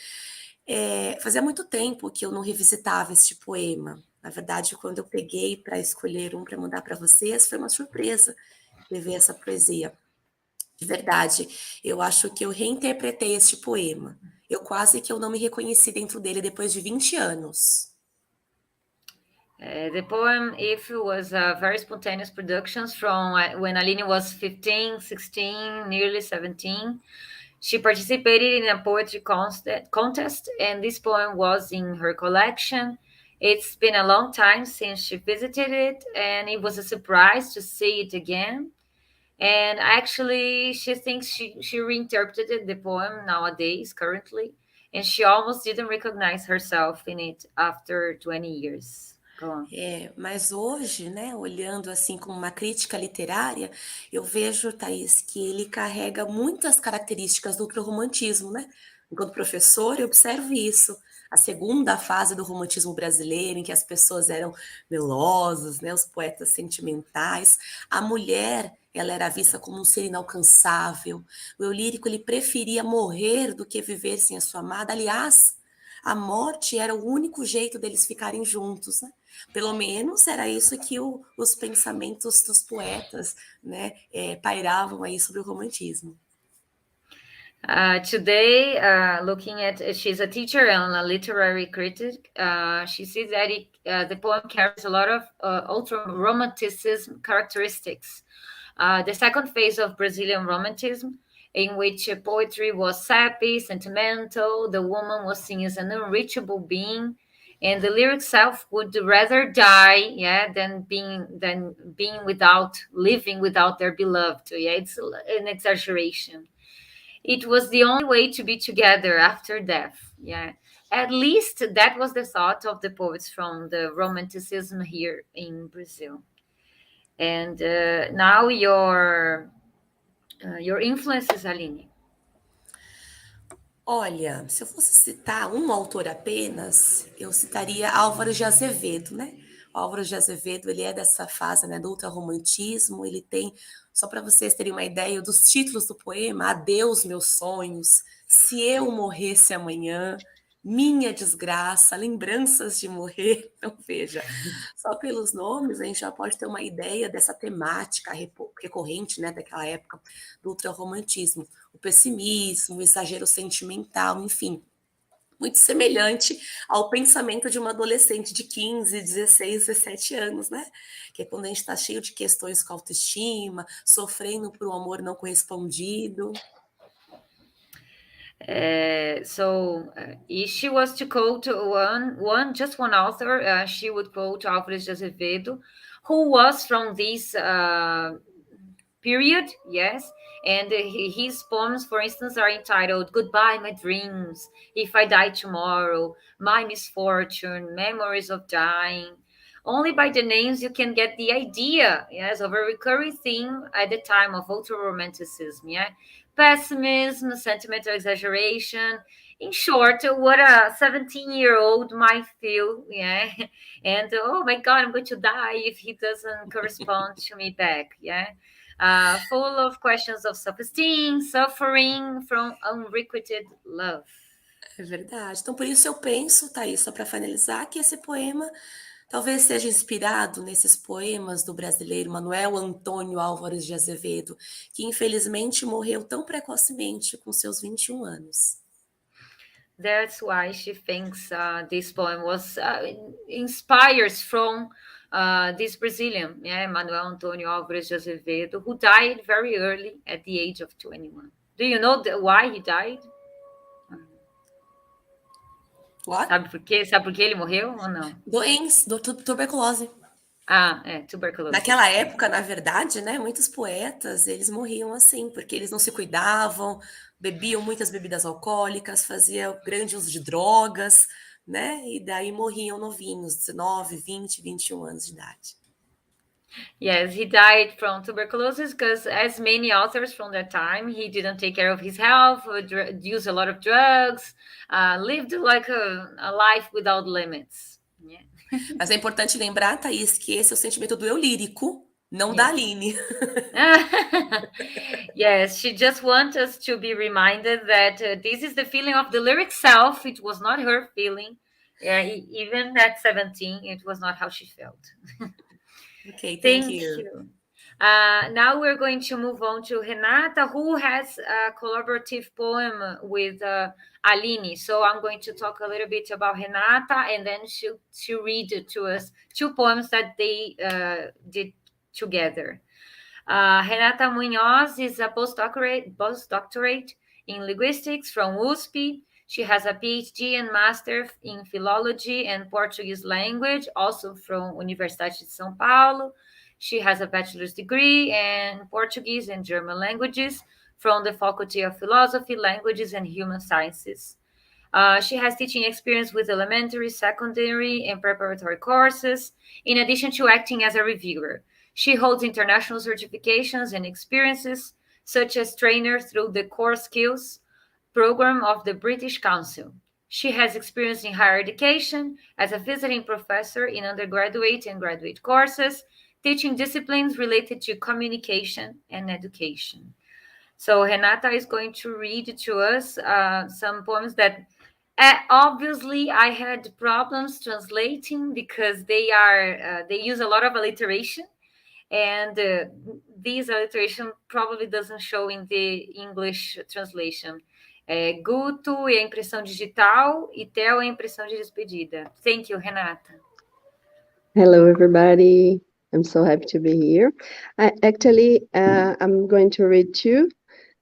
Fazia muito tempo que eu não revisitava este poema. Na verdade, quando eu peguei para escolher um para mandar para vocês, foi uma surpresa ver essa poesia. De verdade, eu acho que eu reinterpretei este poema. Eu quase que eu não me reconheci dentro dele depois de 20 anos. The poem If was a very spontaneous production from when Aline was 15, 16, nearly 17. She participated in a poetry contest, and this poem was in her collection. It's been a long time since she visited it, and it was a surprise to see it again. And actually, she thinks she reinterpreted the poem nowadays, currently, and she almost didn't recognize herself in it after 20 years. Mas hoje, né, olhando assim com uma crítica literária, eu vejo, Tais, que ele carrega muitas características do ultrarromantismo, né? Enquanto professor, eu observo isso. A segunda fase do romantismo brasileiro, em que as pessoas eram melosas, né, os poetas sentimentais. A mulher, ela era vista como um ser inalcançável. O eu lírico, ele preferia morrer do que viver sem a sua amada. Aliás, a morte era o único jeito deles ficarem juntos, né? Pelo menos era isso que os pensamentos dos poetas, né, pairavam aí sobre o romantismo. Today, looking at, she's a teacher and a literary critic. She sees that the poem carries a lot of ultra-romanticism characteristics. The second phase of Brazilian romantism, in which poetry was sappy, sentimental, the woman was seen as an unreachable being, and the lyric self would rather die, than being living without their beloved. It's an exaggeration. It was the only way to be together after death. At least that was the thought of the poets from the romanticism here in Brazil. And now your influences, Aline. Olha, se eu fosse citar um autor apenas, eu citaria Álvares de Azevedo, né? Álvares de Azevedo, ele é dessa fase, né, do ultrarromantismo. Ele tem, só para vocês terem uma ideia dos títulos do poema: Adeus, meus sonhos, Se eu morresse amanhã, Minha desgraça, Lembranças de morrer. Então, veja, só pelos nomes a gente já pode ter uma ideia dessa temática recorrente, né, daquela época do ultrarromantismo. O pessimismo, o exagero sentimental, enfim, muito semelhante ao pensamento de uma adolescente de 15, 16, 17 anos, né? Que é quando a gente está cheio de questões com autoestima, sofrendo por um amor não correspondido. If she was to quote just one author, she would quote Álvares de Azevedo, who was from this period, yes. And his poems, for instance, are entitled Goodbye, My Dreams, If I Die Tomorrow, My Misfortune, Memories of Dying. Only by the names you can get the idea, yes, of a recurring theme at the time of ultra-romanticism, pessimism, sentimental exaggeration. In short, what a 17-year-old might feel, and oh my God, I'm going to die if he doesn't correspond to me back, full of questions of self-esteem, suffering from unrequited love. É verdade. Então, por isso eu penso, Thaís, só para finalizar, que esse poema talvez seja inspirado nesses poemas do brasileiro Manuel Antônio Álvares de Azevedo, que infelizmente morreu tão precocemente, com seus 21 anos. That's why she thinks this poem was inspires from this Brazilian, Manuel Antônio Álvares de Azevedo, who died very early at the age of 21. Do you know why he died? What? Sabe por quê? Sabe por que ele morreu ou não? Tuberculose. Tuberculose. Naquela época, na verdade, né, muitos poetas, eles morriam assim, porque eles não se cuidavam, bebiam muitas bebidas alcoólicas, faziam grande uso de drogas, né, e daí morriam novinhos, 19, 20, 21 anos de idade. Yes, he died from tuberculosis because, as many authors from that time, he didn't take care of his health, used a lot of drugs, lived like a life without limits. Mas é importante lembrar, Thaís, que esse é o sentimento do eu lírico, Não da Aline. Yes, she just wants us to be reminded that this is the feeling of the lyric self. It was not her feeling. Even at 17, it was not how she felt. Okay, thank Thank you. you. Now we're going to move on to Renata, who has a collaborative poem with Aline. So I'm going to talk a little bit about Renata, and then she'll read to us two poems that they did together. Henata Munoz is a postdoctorate in linguistics from USP. She has a PhD and master in philology and Portuguese language, also from Universidade de São Paulo. She has a bachelor's degree in Portuguese and German languages from the Faculty of Philosophy, Languages, and Human Sciences. She has teaching experience with elementary, secondary, and preparatory courses, in addition to acting as a reviewer. She holds international certifications and experiences, such as trainer through the Core Skills program of the British Council. She has experience in higher education as a visiting professor in undergraduate and graduate courses, teaching disciplines related to communication and education. So Renata is going to read to us some poems that obviously I had problems translating because they use a lot of alliteration, and this alliteration probably doesn't show in the English translation. Guto é a impressão digital e Theo é a impressão de despedida. Thank you, Renata. Hello, everybody. I'm so happy to be here. I'm going to read two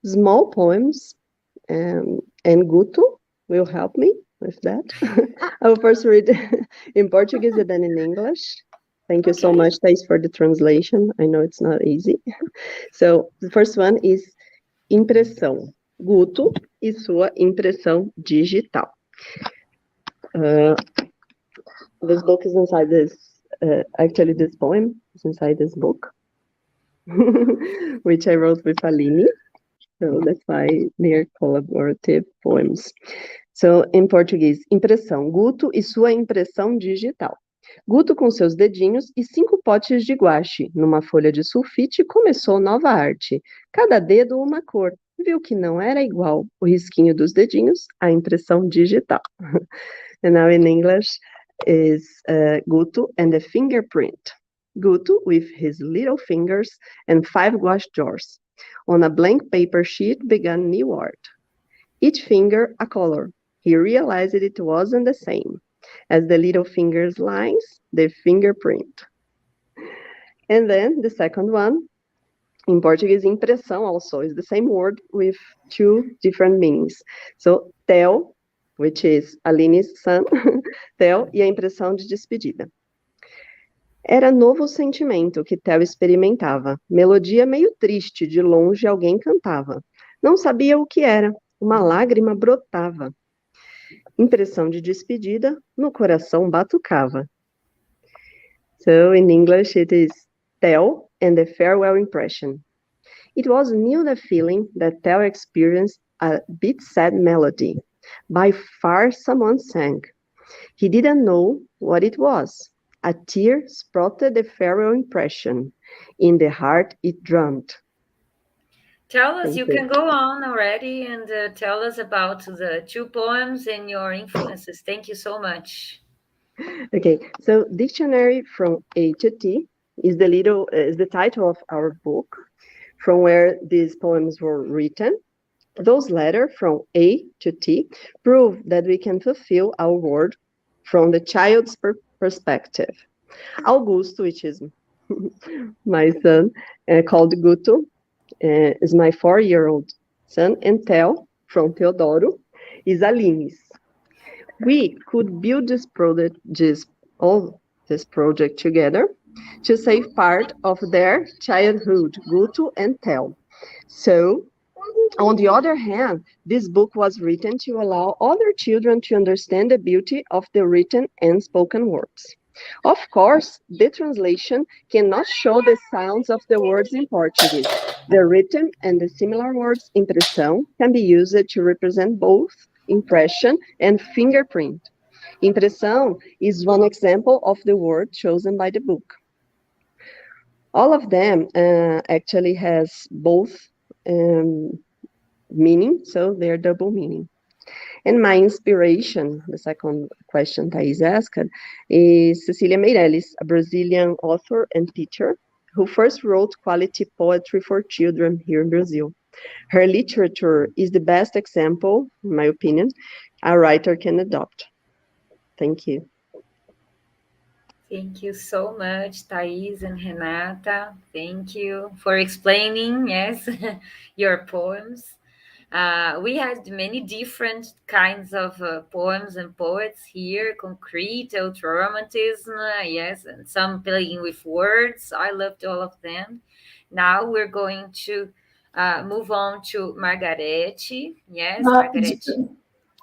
small poems, and Guto will help me with that. I will first read in Portuguese and then in English. Thank you so much, Tais, for the translation. I know it's not easy. So the first one is impressão. Guto e sua impressão digital. This book is inside this, this poem is inside this book, which I wrote with Aline. So that's why they're collaborative poems. So in Portuguese, impressão. Guto e sua impressão digital. Guto, com seus dedinhos e 5 potes de guache, numa folha de sulfite, começou nova arte. Cada dedo uma cor. Viu que não era igual o risquinho dos dedinhos à impressão digital. And now in English is Guto and the fingerprint. Guto with his little fingers and 5 gouache jars. On a blank paper sheet began new art. Each finger a color. He realized it wasn't the same as the little finger's lines, the fingerprint. And then the second one, in Portuguese, impressão also is the same word with 2 different meanings. So, Theo, which is Aline's son, Theo, e a impressão de despedida. Era novo sentimento que Theo experimentava. Melodia meio triste, de longe alguém cantava. Não sabia o que era, uma lágrima brotava. Impressão de despedida, no coração batucava. So in English it is Theo and the farewell impression. It was new the feeling that Theo experienced a bit sad melody. By far someone sang. He didn't know what it was. A tear sprouted the farewell impression. In the heart it drummed. Tell us, you can go on already and tell us about the 2 poems and your influences. Thank you so much. Okay, so Dictionary from A to T is the title of our book, from where these poems were written. Those letters from A to T prove that we can fulfill our word from the child's perspective. Augusto, which is my son, called Guto, is my 4-year-old son, and Theo, from Teodoro, is Aline's. We could build this project together to save part of their childhood, Guto and Theo. So, on the other hand, this book was written to allow other children to understand the beauty of the written and spoken words. Of course, the translation cannot show the sounds of the words in Portuguese. The written and the similar words impressão can be used to represent both impression and fingerprint. Impressão is one example of the word chosen by the book. All of them actually has both meaning, so they're double meaning. And my inspiration, the second question Tais asked, is Cecilia Meirelles, a Brazilian author and teacher who first wrote quality poetry for children here in Brazil. Her literature is the best example, in my opinion, a writer can adopt. Thank you. Thank you so much, Tais and Renata. Thank you for explaining, yes, your poems. We had many different kinds of poems and poets here, concrete, ultra-romantism, yes, and some playing with words. I loved all of them. Now we're going to move on to Margarete. Yes, Margarete.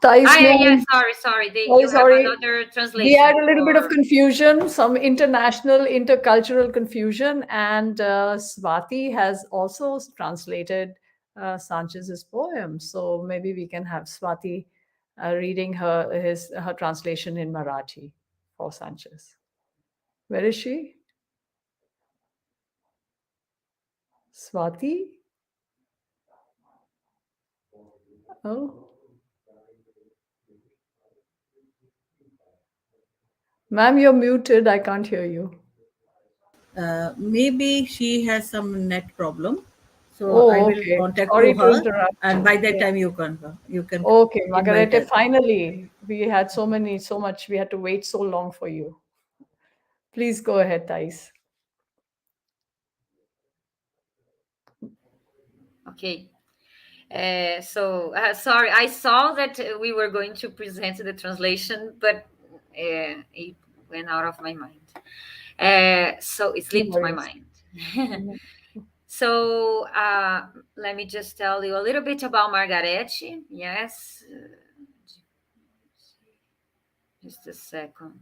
Tais, Yeah, sorry. You have another translation. We had a little bit of confusion, some international, intercultural confusion, and Swati has also translated Sanchez's poem. So maybe we can have Swati reading her translation in Marathi for Sanchez. Where is she? Swati? Oh. Ma'am, you're muted. I can't hear you. Maybe she has some net problem. So I will contact her, and by that time you can. Okay, Margarete. Finally, we had so much. We had to wait so long for you. Please go ahead, Tais. Okay. Sorry, I saw that we were going to present the translation, but it went out of my mind. So it slipped my mind. So let me just tell you a little bit about Margarete. Yes. Just a second.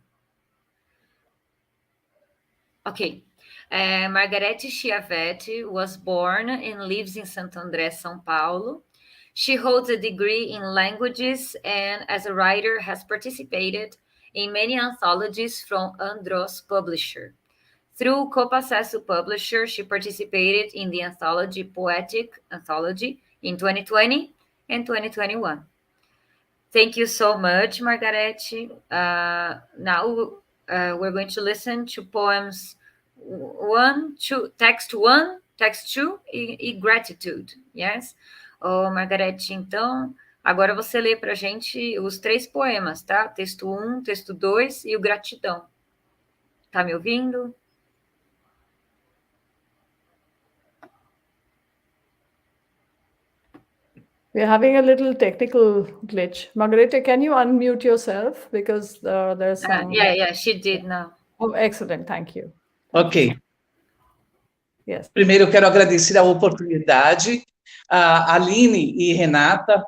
Okay. Margarete Schiavette was born and lives in Santo André, São Paulo. She holds a degree in languages and as a writer has participated in many anthologies from Andros Publisher. Through Copacesso Publisher, she participated in the anthology Poetic Anthology in 2020 and 2021. Thank you so much, Margarete. Now we're going to listen to poems 1, 2, text 1, text 2 e gratitude, yes? Margarete, então, agora você lê pra gente os 3 poemas, tá? Texto 1, texto 2 e o gratidão. Tá me ouvindo? We're having a little technical glitch. Margarete, can you unmute yourself? Because there's some... Yeah, she did now. Oh, excellent. Thank you. Ok. Yes. Primeiro, eu quero agradecer a oportunidade. A Aline e Renata,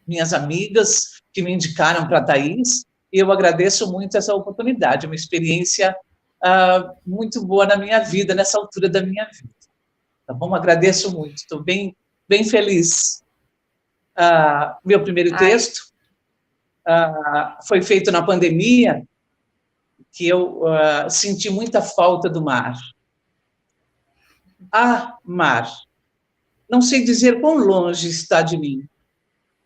minhas amigas, que me indicaram para a Tais, e eu agradeço muito essa oportunidade, uma experiência muito boa na minha vida, nessa altura da minha vida. Tá bom? Agradeço muito, estou bem feliz. Meu primeiro texto foi feito na pandemia, que eu senti muita falta do mar. Mar, não sei dizer quão longe está de mim.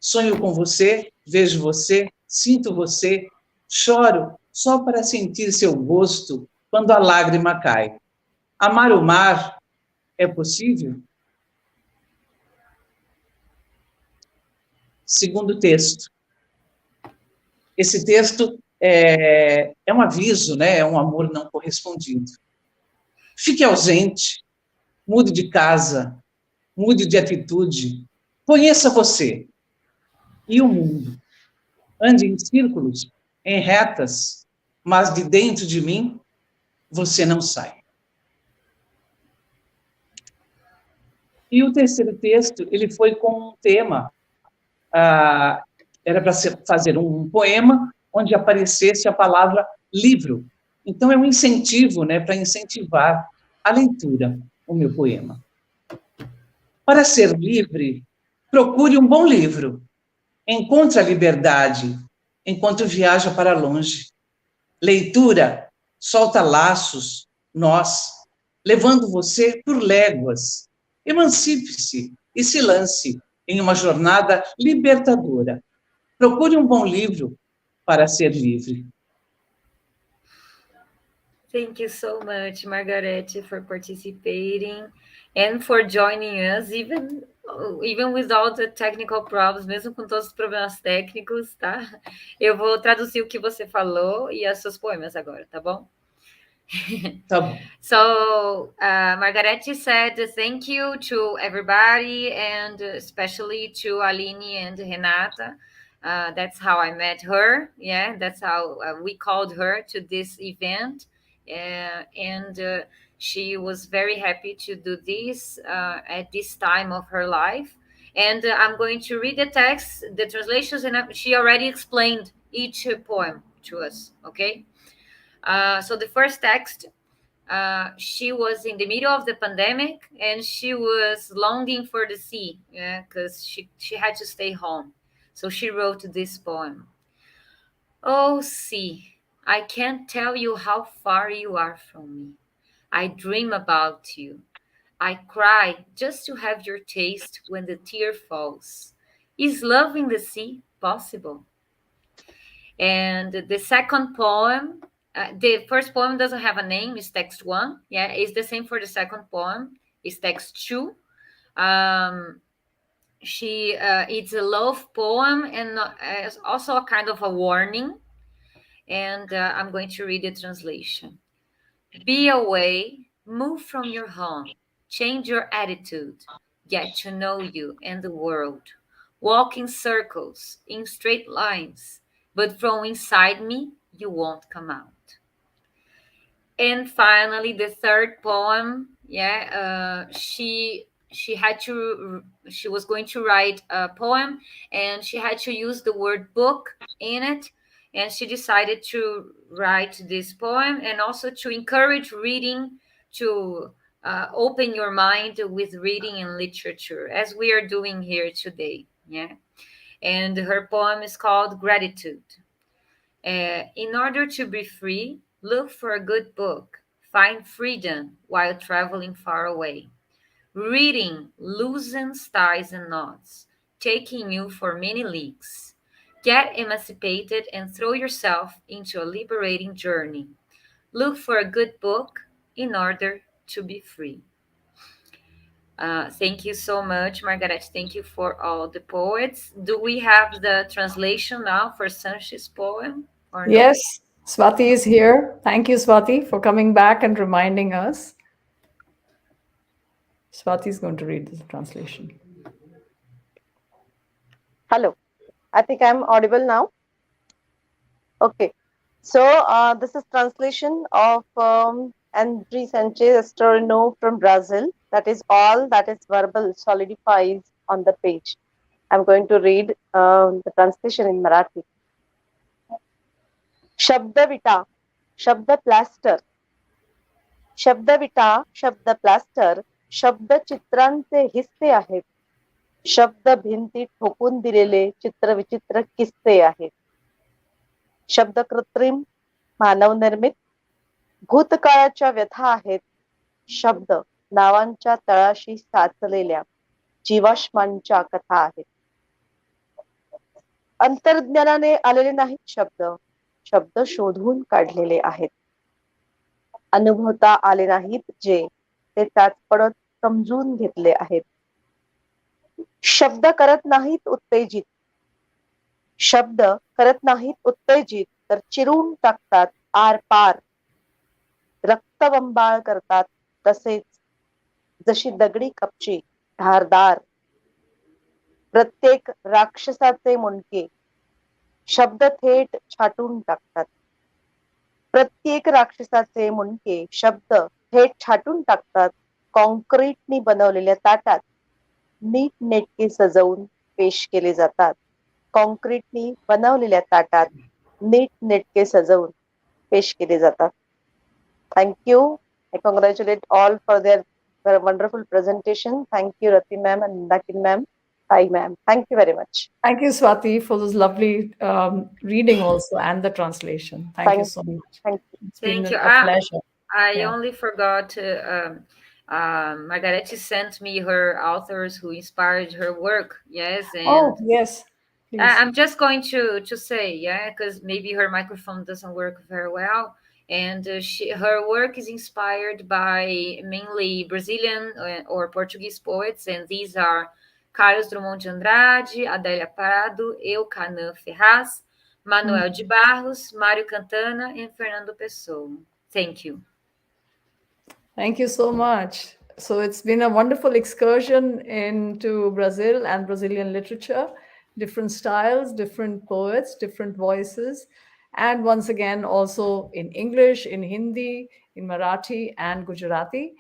Sonho com você, vejo você, sinto você, choro só para sentir seu gosto quando a lágrima cai. Amar o mar é possível? Segundo texto. Esse texto é um aviso, né? É um amor não correspondido. Fique ausente, mude de casa, mude de atitude, conheça você e o mundo. Ande em círculos, em retas, mas de dentro de mim você não sai. E o terceiro texto, ele foi com um tema, era para fazer um poema onde aparecesse a palavra livro. Então, é um incentivo, né, para incentivar a leitura, o meu poema. Para ser livre, procure um bom livro. Encontre a liberdade enquanto viaja para longe. Leitura solta laços, nós. levando você por léguas. Emancipe-se e se lance em uma jornada libertadora. Procure um bom livro para ser livre. Thank you so much, Margarete, for participating and for joining us, even with all the technical problems, mesmo com todos os problemas técnicos, tá? Eu vou traduzir o que você falou e os seus poemas agora, tá bom? Tá bom. So Margarete said thank you to everybody and especially to Aline and Renata. That's how I met her. Yeah, that's how we called her to this event. And she was very happy to do this at this time of her life. And I'm going to read the text, the translations, and she already explained each poem to us, okay? So the first text, she was in the middle of the pandemic and she was longing for the sea, because she had to stay home. So she wrote this poem. Oh, sea, I can't tell you how far you are from me. I dream about you. I cry just to have your taste when the tear falls. Is loving the sea possible? And the second poem, the first poem doesn't have a name, it's text 1. Yeah, it's the same for the second poem, it's text 2. It's a love poem and it's also a kind of a warning. And I'm going to read the translation. Be away, move from your home, change your attitude, get to know you and the world. Walk in circles, in straight lines, but from inside me, you won't come out. And finally, the third poem, she was going to write a poem and she had to use the word book in it. And she decided to write this poem and also to encourage reading, to open your mind with reading and literature, as we are doing here today. Yeah. And her poem is called Gratitude. In order to be free, look for a good book. Find freedom while traveling far away. Reading loosens ties and knots, taking you for many leagues. Get emancipated and throw yourself into a liberating journey. Look for a good book in order to be free. Thank you so much, Margarete. Thank you for all the poets. Do we have the translation now for Sanchez's poem? Or no? Yes, Swati is here. Thank you, Swati, for coming back and reminding us. Swati is going to read the translation. Hello. I think I'm audible now. Okay. So this is translation of André Sanchez Estorino from Brazil. That is all that is verbal solidifies on the page. I'm going to read the translation in Marathi. Shabda Vita, Shabda Plaster. Shabda Vita, Shabda Plaster, Shabda चित्रांचे हिस्से आहेत. शब्द भिंती ठोकून दिलेले चित्र विचित्र किस्से आहेत. शब्द कृत्रिम मानवनिर्मित भूतकाळाच्या व्यथा आहेत. शब्द नावांच्या तळाशी साचलेल्या जीवाश्मांच्या कथा आहेत. अंतर्ज्ञानाने आलेले नाहीत शब्द, शब्द शोधून काढलेले आहेत. अनुभवता आले नाहीत जे, ते चाचपडत समजून घेतले आहेत. शब्द करत नाहीत उत्तेजित, शब्द करत नाहीत उत्तेजित, तर चिरून टाकतात आर पार. रक्तबंबाळ करतात तसेच, जशी दगडी कपची धारदार. प्रत्येक राक्षसाचे मुंडके शब्द थेट छाटून टाकतात. प्रत्येक राक्षसाचे मुंडके शब्द थेट छाटून टाकतात. कॉन्क्रीटनी बनवलेल्या ताटात नीट नेटके सजवून पेश केले जातात. कॉन्क्रीटनी बनवलेल्या ताटात नीट नेटके सजवून पेश केले जातात. Thank you. I congratulate all for their wonderful presentation. Thank you, Rati ma'am and Mandakini ma'am, Tai ma'am. Thank you very much. Thank you, Swati, for this lovely reading also and the translation. Thank you so much. Thank you. It's been Thank you. a pleasure. I Yeah. only forgot to. Margarete sent me her authors who inspired her work. Yes, Oh, and yes, please. I'm just going to say, yeah, because maybe her microphone doesn't work very well. And her work is inspired by mainly Brazilian or Portuguese poets, and these are Carlos Drummond de Andrade, Adélia Prado, Eucanã Ferraz, Manuel de Barros, Mário Quintana, and Fernando Pessoa. Thank you. Thank you so much. So it's been a wonderful excursion into Brazil and Brazilian literature, different styles, different poets, different voices, and once again also in English, in Hindi, in Marathi and Gujarati.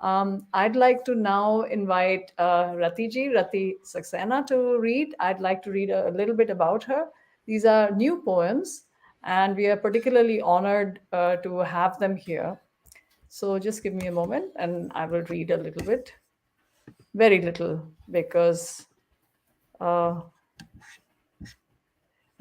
I'd like to now invite Rati Saxena to read. I'd like to read a little bit about her. These are new poems, and we are particularly honored to have them here. So just give me a moment and I will read a little bit, very little, because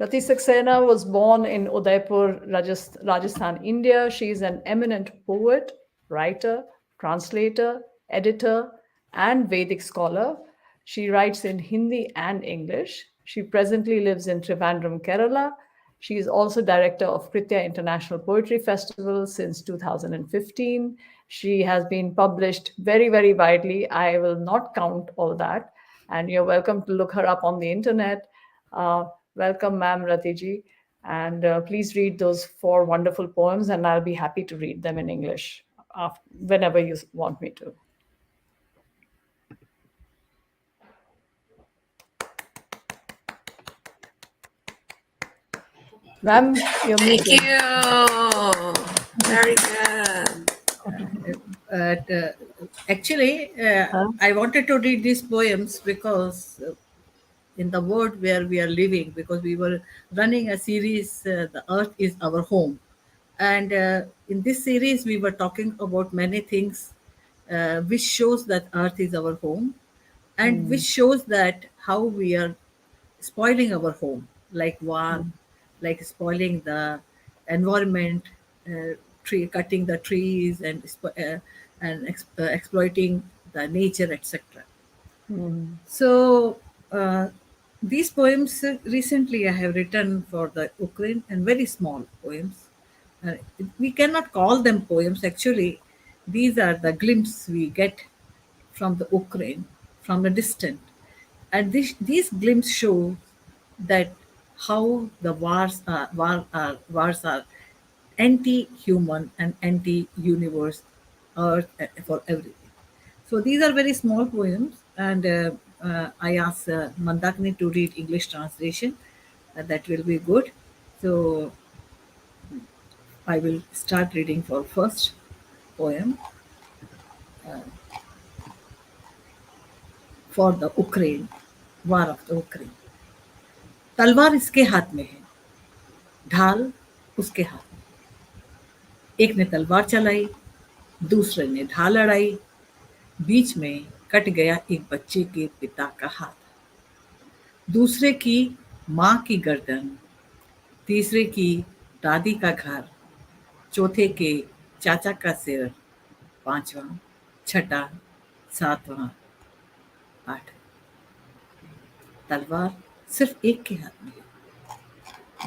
Rati Saxena was born in Udaipur, Rajasthan, India. She is an eminent poet, writer, translator, editor, and Vedic scholar. She writes in Hindi and English. She presently lives in Trivandrum, Kerala. She is also director of Kritya International Poetry Festival since 2015. She has been published very, very widely. I will not count all that. And you're welcome to look her up on the internet. Welcome, ma'am Ratiji. And please read those 4 wonderful poems, and I'll be happy to read them in English whenever you want me to. Ma'am, you're Thank muted. you. Very good. Actually, I wanted to read these poems because in the world where we are living, because we were running a series, The Earth is Our Home. And in this series, we were talking about many things which shows that Earth is our home and which shows that how we are spoiling our home, like war, like spoiling the environment, cutting the trees and exploiting the nature, etc. So these poems recently I have written for the Ukraine, and very small poems. We cannot call them poems. Actually, these are the glimpses we get from the Ukraine, from the distant, and these glimpses show that how the wars are anti-human and anti-universe, earth for everything. So these are very small poems, and I asked Mandakini to read English translation. That will be good. So I will start reading for first poem for the Ukraine, war of the Ukraine. तलवार इसके हाथ में है, ढाल उसके हाथ में। एक ने तलवार चलाई, दूसरे ने ढाल लड़ाई, बीच में कट गया एक बच्चे के पिता का हाथ। दूसरे की माँ की गर्दन, तीसरे की दादी का घर, चौथे के चाचा का सिर, पांचवा, छठा, सातवां, आठ। तलवार सिर्फ एक के हाथ में है।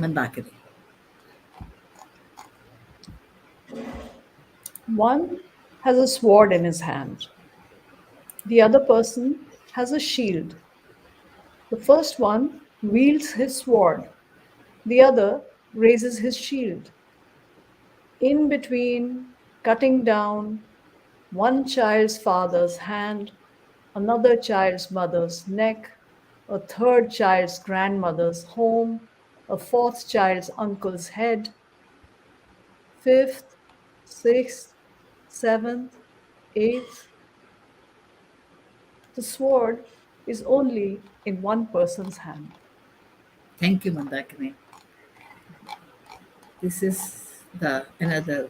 Mandakini. One has a sword in his hand. The other person has a shield. The first one wields his sword. The other raises his shield. In between, cutting down one child's father's hand, another child's mother's neck, a third child's grandmother's home, a fourth child's uncle's head, fifth, sixth, seventh, eighth. The sword is only in one person's hand. Thank you, Mandakini. This is the another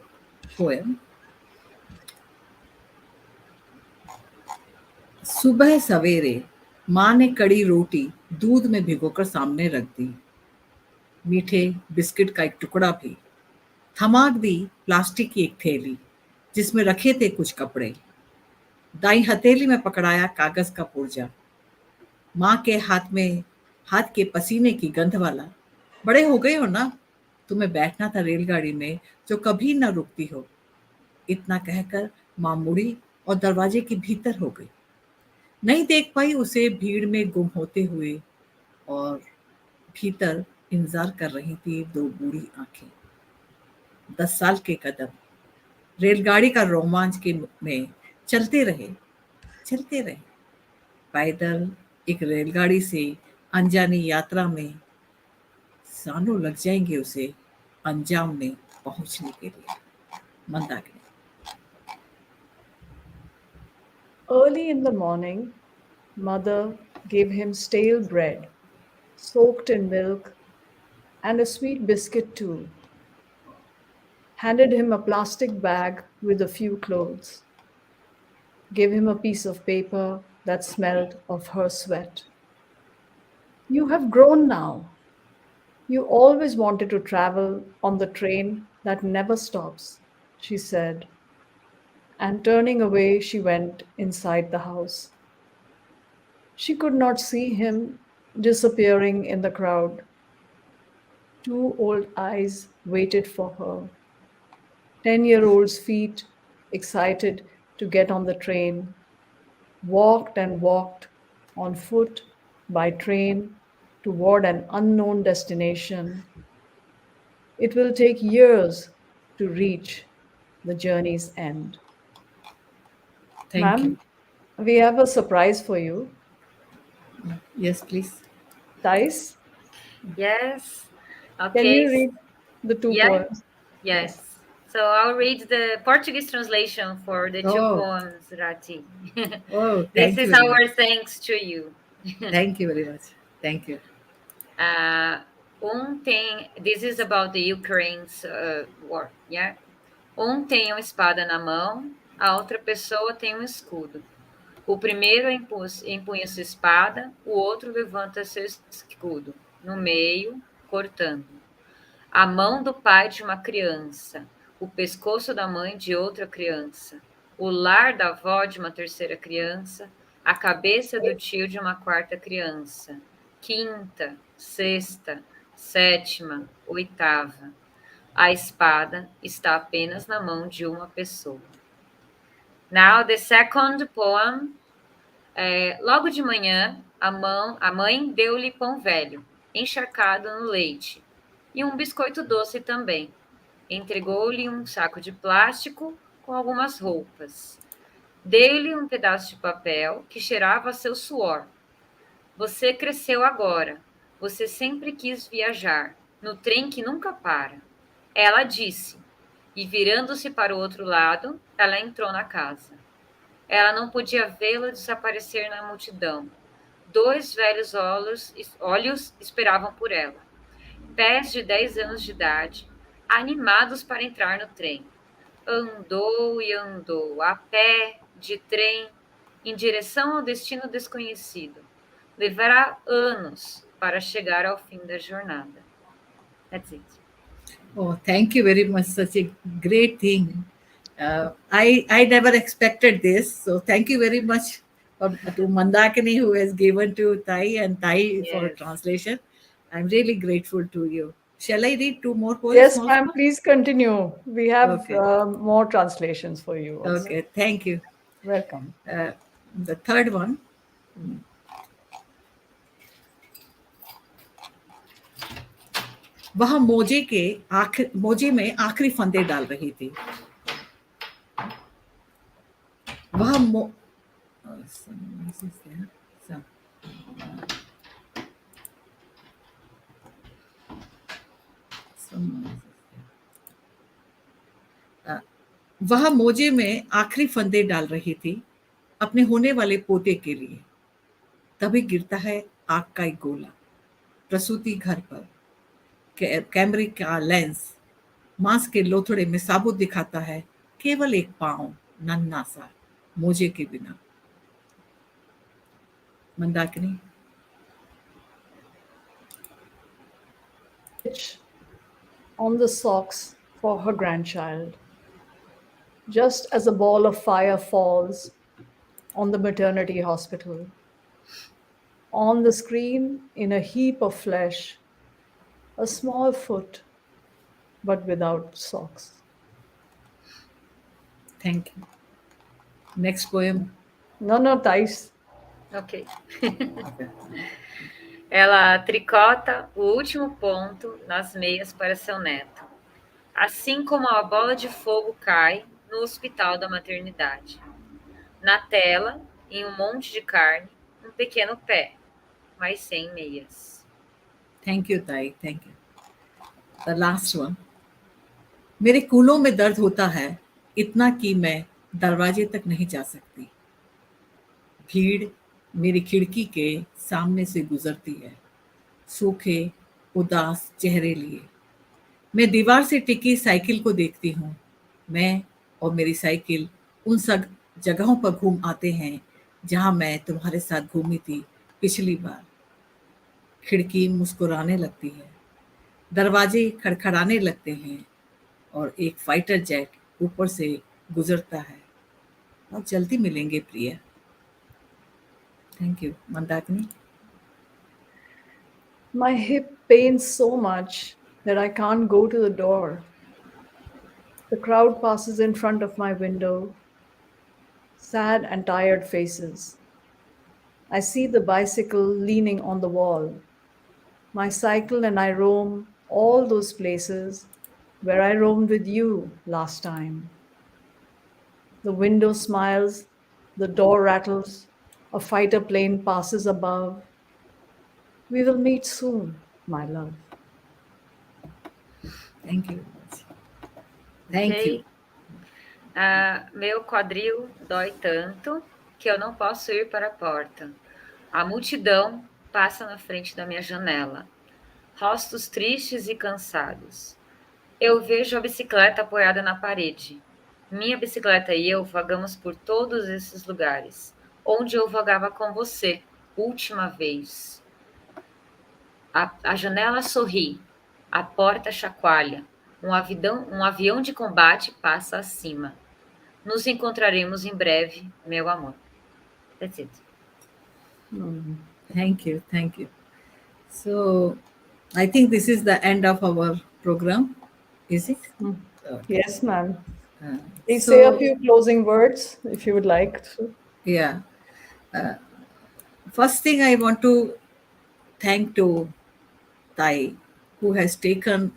poem. सुबह सवेरे माँ ने कड़ी रोटी दूध में भिगोकर सामने रख दी। मीठे बिस्किट का एक टुकड़ा भी। थमाक दी प्लास्टिक की एक थैली। जिसमें रखे थे कुछ कपड़े। दाई हथेली में पकड़ाया कागज का पुर्जा, माँ के हाथ के पसीने की गंध वाला। बड़े हो गए हो ना, तुम्हें बैठना था रेलगाड़ी में जो कभी ना रुकती हो। इतना कहकर माँ मुड़ी और दरवाजे के भीतर हो गई। नहीं देख पाई उसे भीड़ में गुम होते हुए, और भीतर इंतजार कर रही थी दो बूढ़ी आंखें। 10 साल के कदम रेलगाड़ी का रोमांच के में चलते रहे पैदल एक रेलगाड़ी से अनजानी यात्रा में। सालों लग जाएंगे उसे अंजाम में पहुंचने के लिए। Mandakini. Early in the morning, mother gave him stale bread, soaked in milk, and a sweet biscuit too. Handed him a plastic bag with a few clothes. Gave him a piece of paper that smelled of her sweat. You have grown now. You always wanted to travel on the train that never stops, she said. And turning away, she went inside the house. She could not see him disappearing in the crowd. Two old eyes waited for her. 10-year-old's feet, excited to get on the train, walked and walked on foot, by train, toward an unknown destination. It will take years to reach the journey's end. Thank Ma'am, you. we have a surprise for you. Yes, please. Tais, Yes. can Okay. you read the two Yeah. poems? Yes. So I'll read the Portuguese translation for the two Oh. poems, Rati. Oh, This thank you is very our much. thanks to you. Thank you very much. Thank you. This is about the Ukraine's war, yeah? Um tem uma espada na mão, a outra pessoa tem um escudo. O primeiro empunha sua espada, o outro levanta seu escudo, no meio, cortando. A mão do pai de uma criança, o pescoço da mãe de outra criança, o lar da avó de uma terceira criança, a cabeça do tio de uma quarta criança, quinta, sexta, sétima, oitava. A espada está apenas na mão de uma pessoa. Now the second poem. Logo de manhã, a mãe deu-lhe pão velho, encharcado no leite, e um biscoito doce também. Entregou-lhe um saco de plástico com algumas roupas. Deu-lhe um pedaço de papel que cheirava a seu suor. Você cresceu agora. Você sempre quis viajar, no trem que nunca para. Ela disse, e virando-se para o outro lado, ela entrou na casa. Ela não podia vê-lo desaparecer na multidão. 2 velhos olhos esperavam por ela. Pés de 10 anos de idade, animados para entrar no trem. Andou e andou, a pé, de trem, em direção ao destino desconhecido. Levará anos para chegar ao fim da jornada. That's it. Oh, thank you very much. Such a great thing. I never expected this. So thank you very much to Mandakini, who has given to Thai and Thai for Yes. translation. I'm really grateful to you. Shall I read 2 more poems? Yes, also? ma'am, please continue. We have Okay. more translations for you also. Okay, thank you. Welcome. The third one. वह मोजे में आखिरी फंदे डाल रही थी। वह वह मोजे में आखिरी फंदे डाल रही थी अपने होने वाले पोते के लिए। तभी गिरता है आग का एक गोला प्रसूति घर पर। कैमरे का लेंस मांस के लोथड़े में साबुत दिखाता है केवल एक पांव नन्हा सा मोजे के बिना। Mandakini. On the socks for her grandchild. just as a ball of fire falls on the maternity hospital. On the screen, in a heap of flesh, a small foot, but without socks. Thank you. Next poem. No, Tais. Ok. Ela tricota o último ponto nas meias para seu neto, assim como a bola de fogo cai no hospital da maternidade. Na tela, em um monte de carne, um pequeno pé, mas sem meias. Thank you, Tai. Thank you. The last one. मेरे कूलों में दर्द होता है इतना कि मैं दरवाजे तक नहीं जा सकती. भीड़ मेरी खिड़की के सामने से गुजरती है, सूखे उदास चेहरे लिए. मैं दीवार से टिकी साइकिल को देखती हूँ. मैं और मेरी साइकिल उन सब जगहों पर घूम आते हैं जहाँ मैं तुम्हारे साथ घूमी थी पिछली बार. खिड़की मुस्कुराने लगती है, दरवाजे खड़खड़ाने लगते हैं और एक फाइटर जेट ऊपर से गुजरता है. बहुत जल्दी मिलेंगे Priya. Thank you. Mandakini. My hip pains so much that I can't go to the door. The crowd passes in front of my window, sad and tired faces. I see the bicycle leaning on the wall. My cycle and I roam all those places where I roamed with you last time. The window smiles, the door rattles, a fighter plane passes above. We will meet soon, my love. Thank you. Thank Ok? you. Meu quadril dói tanto que eu não posso ir para a porta. A multidão passa na frente da minha janela. Rostos tristes e cansados. Eu vejo a bicicleta apoiada na parede. Minha bicicleta e eu vagamos por todos esses lugares, onde eu vagava com você, última vez. A janela sorri, a porta chacoalha, um avião de combate passa acima. Nos encontraremos em breve, meu amor. That's it. Thank you. Thank you. So, I think this is the end of our program. Is it? Okay. Yes, ma'am. Uh, Please so- say a few closing words if you would like to. Yeah. First thing I want to thank to Tai, who has taken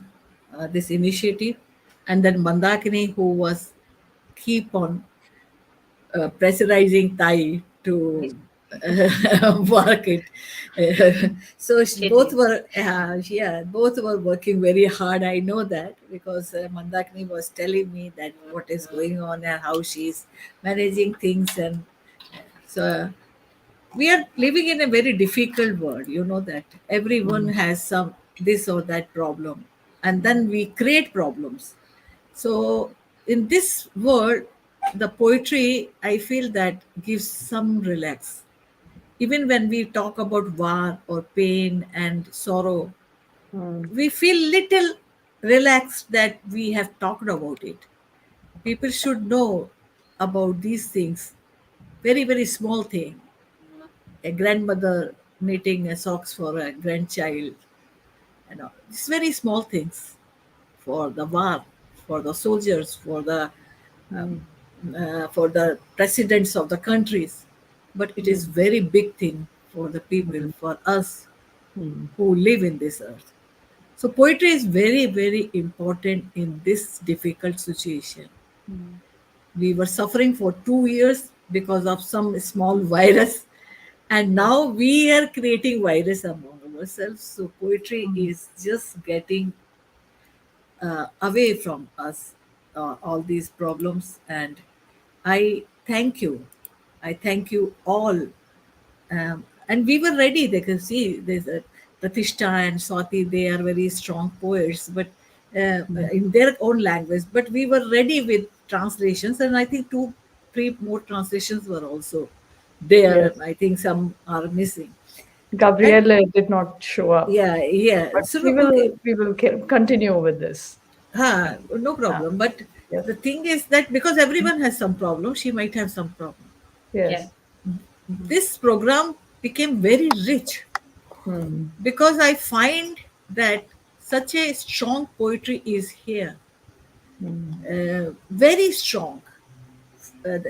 this initiative, and then Mandakini, who was keep on pressurizing Tai to work it. So both were working very hard. I know that because Mandakini was telling me that what is going on and how she's managing things, and so we are living in a very difficult world. You know that everyone has some this or that problem, and then we create problems. So in this world, the poetry, I feel that gives some relax. Even when we talk about war or pain and sorrow, we feel little relaxed that we have talked about it. People should know about these things. Very, very small thing. A grandmother knitting a socks for a grandchild. You know, it's very small things for the war, for the soldiers, for the presidents of the countries. But it is very big thing for the people, for us who live in this earth. So poetry is very, very important in this difficult situation. We were suffering for 2 years because of some small virus, and now we are creating virus among ourselves. So poetry is just getting away from us all these problems, and I thank you. I thank you all. And we were ready. They can see there's a Pratishta and Swati. They are very strong poets, but in their own language. But we were ready with translations, and I think 2-3 more translations were also there. Yes. I think some are missing. Gabriele did not show up. Yeah. But So we will continue with this. no problem. But Yes. The thing is that because everyone has some problem, she might have some problem. Yes. This program became very rich because I find that such a strong poetry is here. Very strong.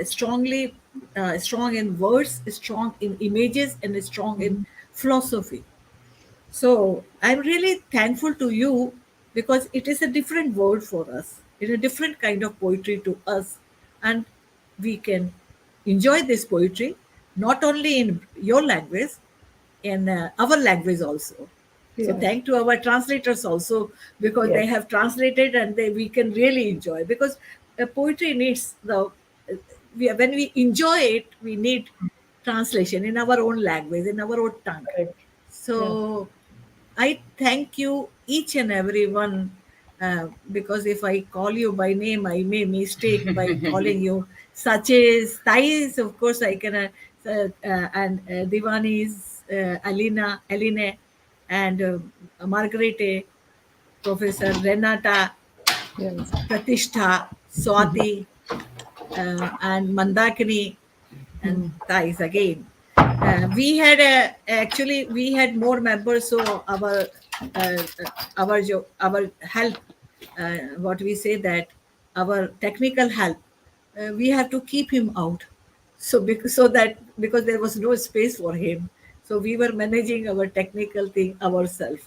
Strong in words, strong in images, and strong in philosophy. So I'm really thankful to you because it is a different word for us. It's a different kind of poetry to us, and we can enjoy this poetry not only in your language, in our language also. So Yes. thank to our translators also because they Yes. have translated and we can really enjoy because poetry needs when we enjoy it we need translation in our own language in our own tongue. Correct. So I thank you each and every one because if I call you by name, I may mistake by calling you Sanchez, Tais, of course I can, and Divanize, Aline, and Margarete, Professor Renata, Yes. Pratishtha, Swati, and Mandakini, and Tais again. Actually we had more members, so our help, what we say that our technical help, we have to keep him out. So because there was no space for him, so we were managing our technical thing ourselves,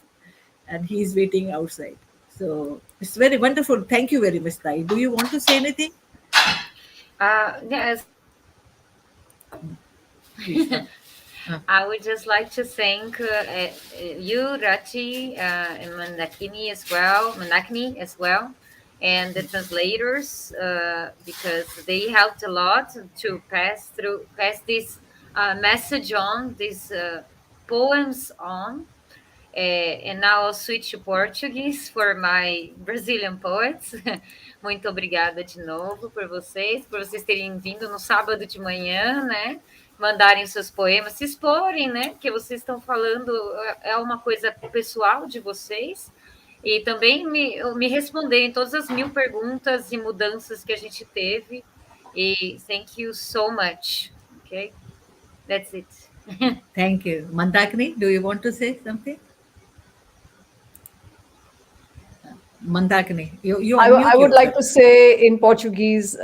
and he's waiting outside. So it's very wonderful. Thank you very much, Tai. Do you want to say anything? Yes. Please. I would just like to thank you, Rati, and Mandakini as well, and the translators because they helped a lot to pass this message on, these poems on. And now I'll switch to Portuguese for my Brazilian poets. Muito obrigada de novo por vocês terem vindo no sábado de manhã, né? Mandarem seus poemas, se exporem, né? Que vocês estão falando é uma coisa pessoal de vocês. E também me responderem todas as 1000 perguntas e mudanças que a gente teve. E thank you so much. Okay? That's it. Thank you. Mandakini, do you want to say something? Mandakini, you I would like yourself. to say in Portuguese,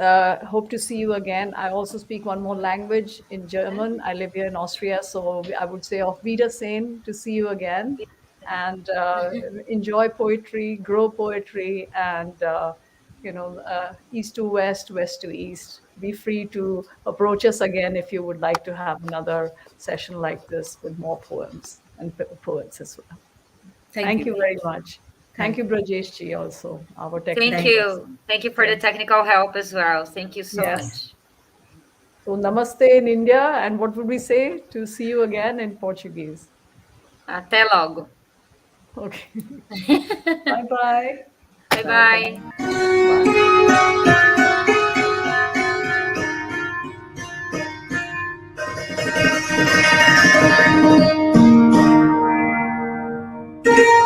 hope to see you again. I also speak one more language in German. I live here in Austria, so I would say auf Wiedersehen, to see you again. And enjoy poetry, grow poetry, and east to west, west to east. Be free to approach us again if you would like to have another session like this with more poems and poets as well. Thank you very much. Thank you, Brajeshji, also, our technical. Thank you. Thank you for the technical help as well. Thank you so much. So namaste in India, and what would we say to see you again in Portuguese? Até logo. Okay. Bye-bye. Bye-bye. Bye.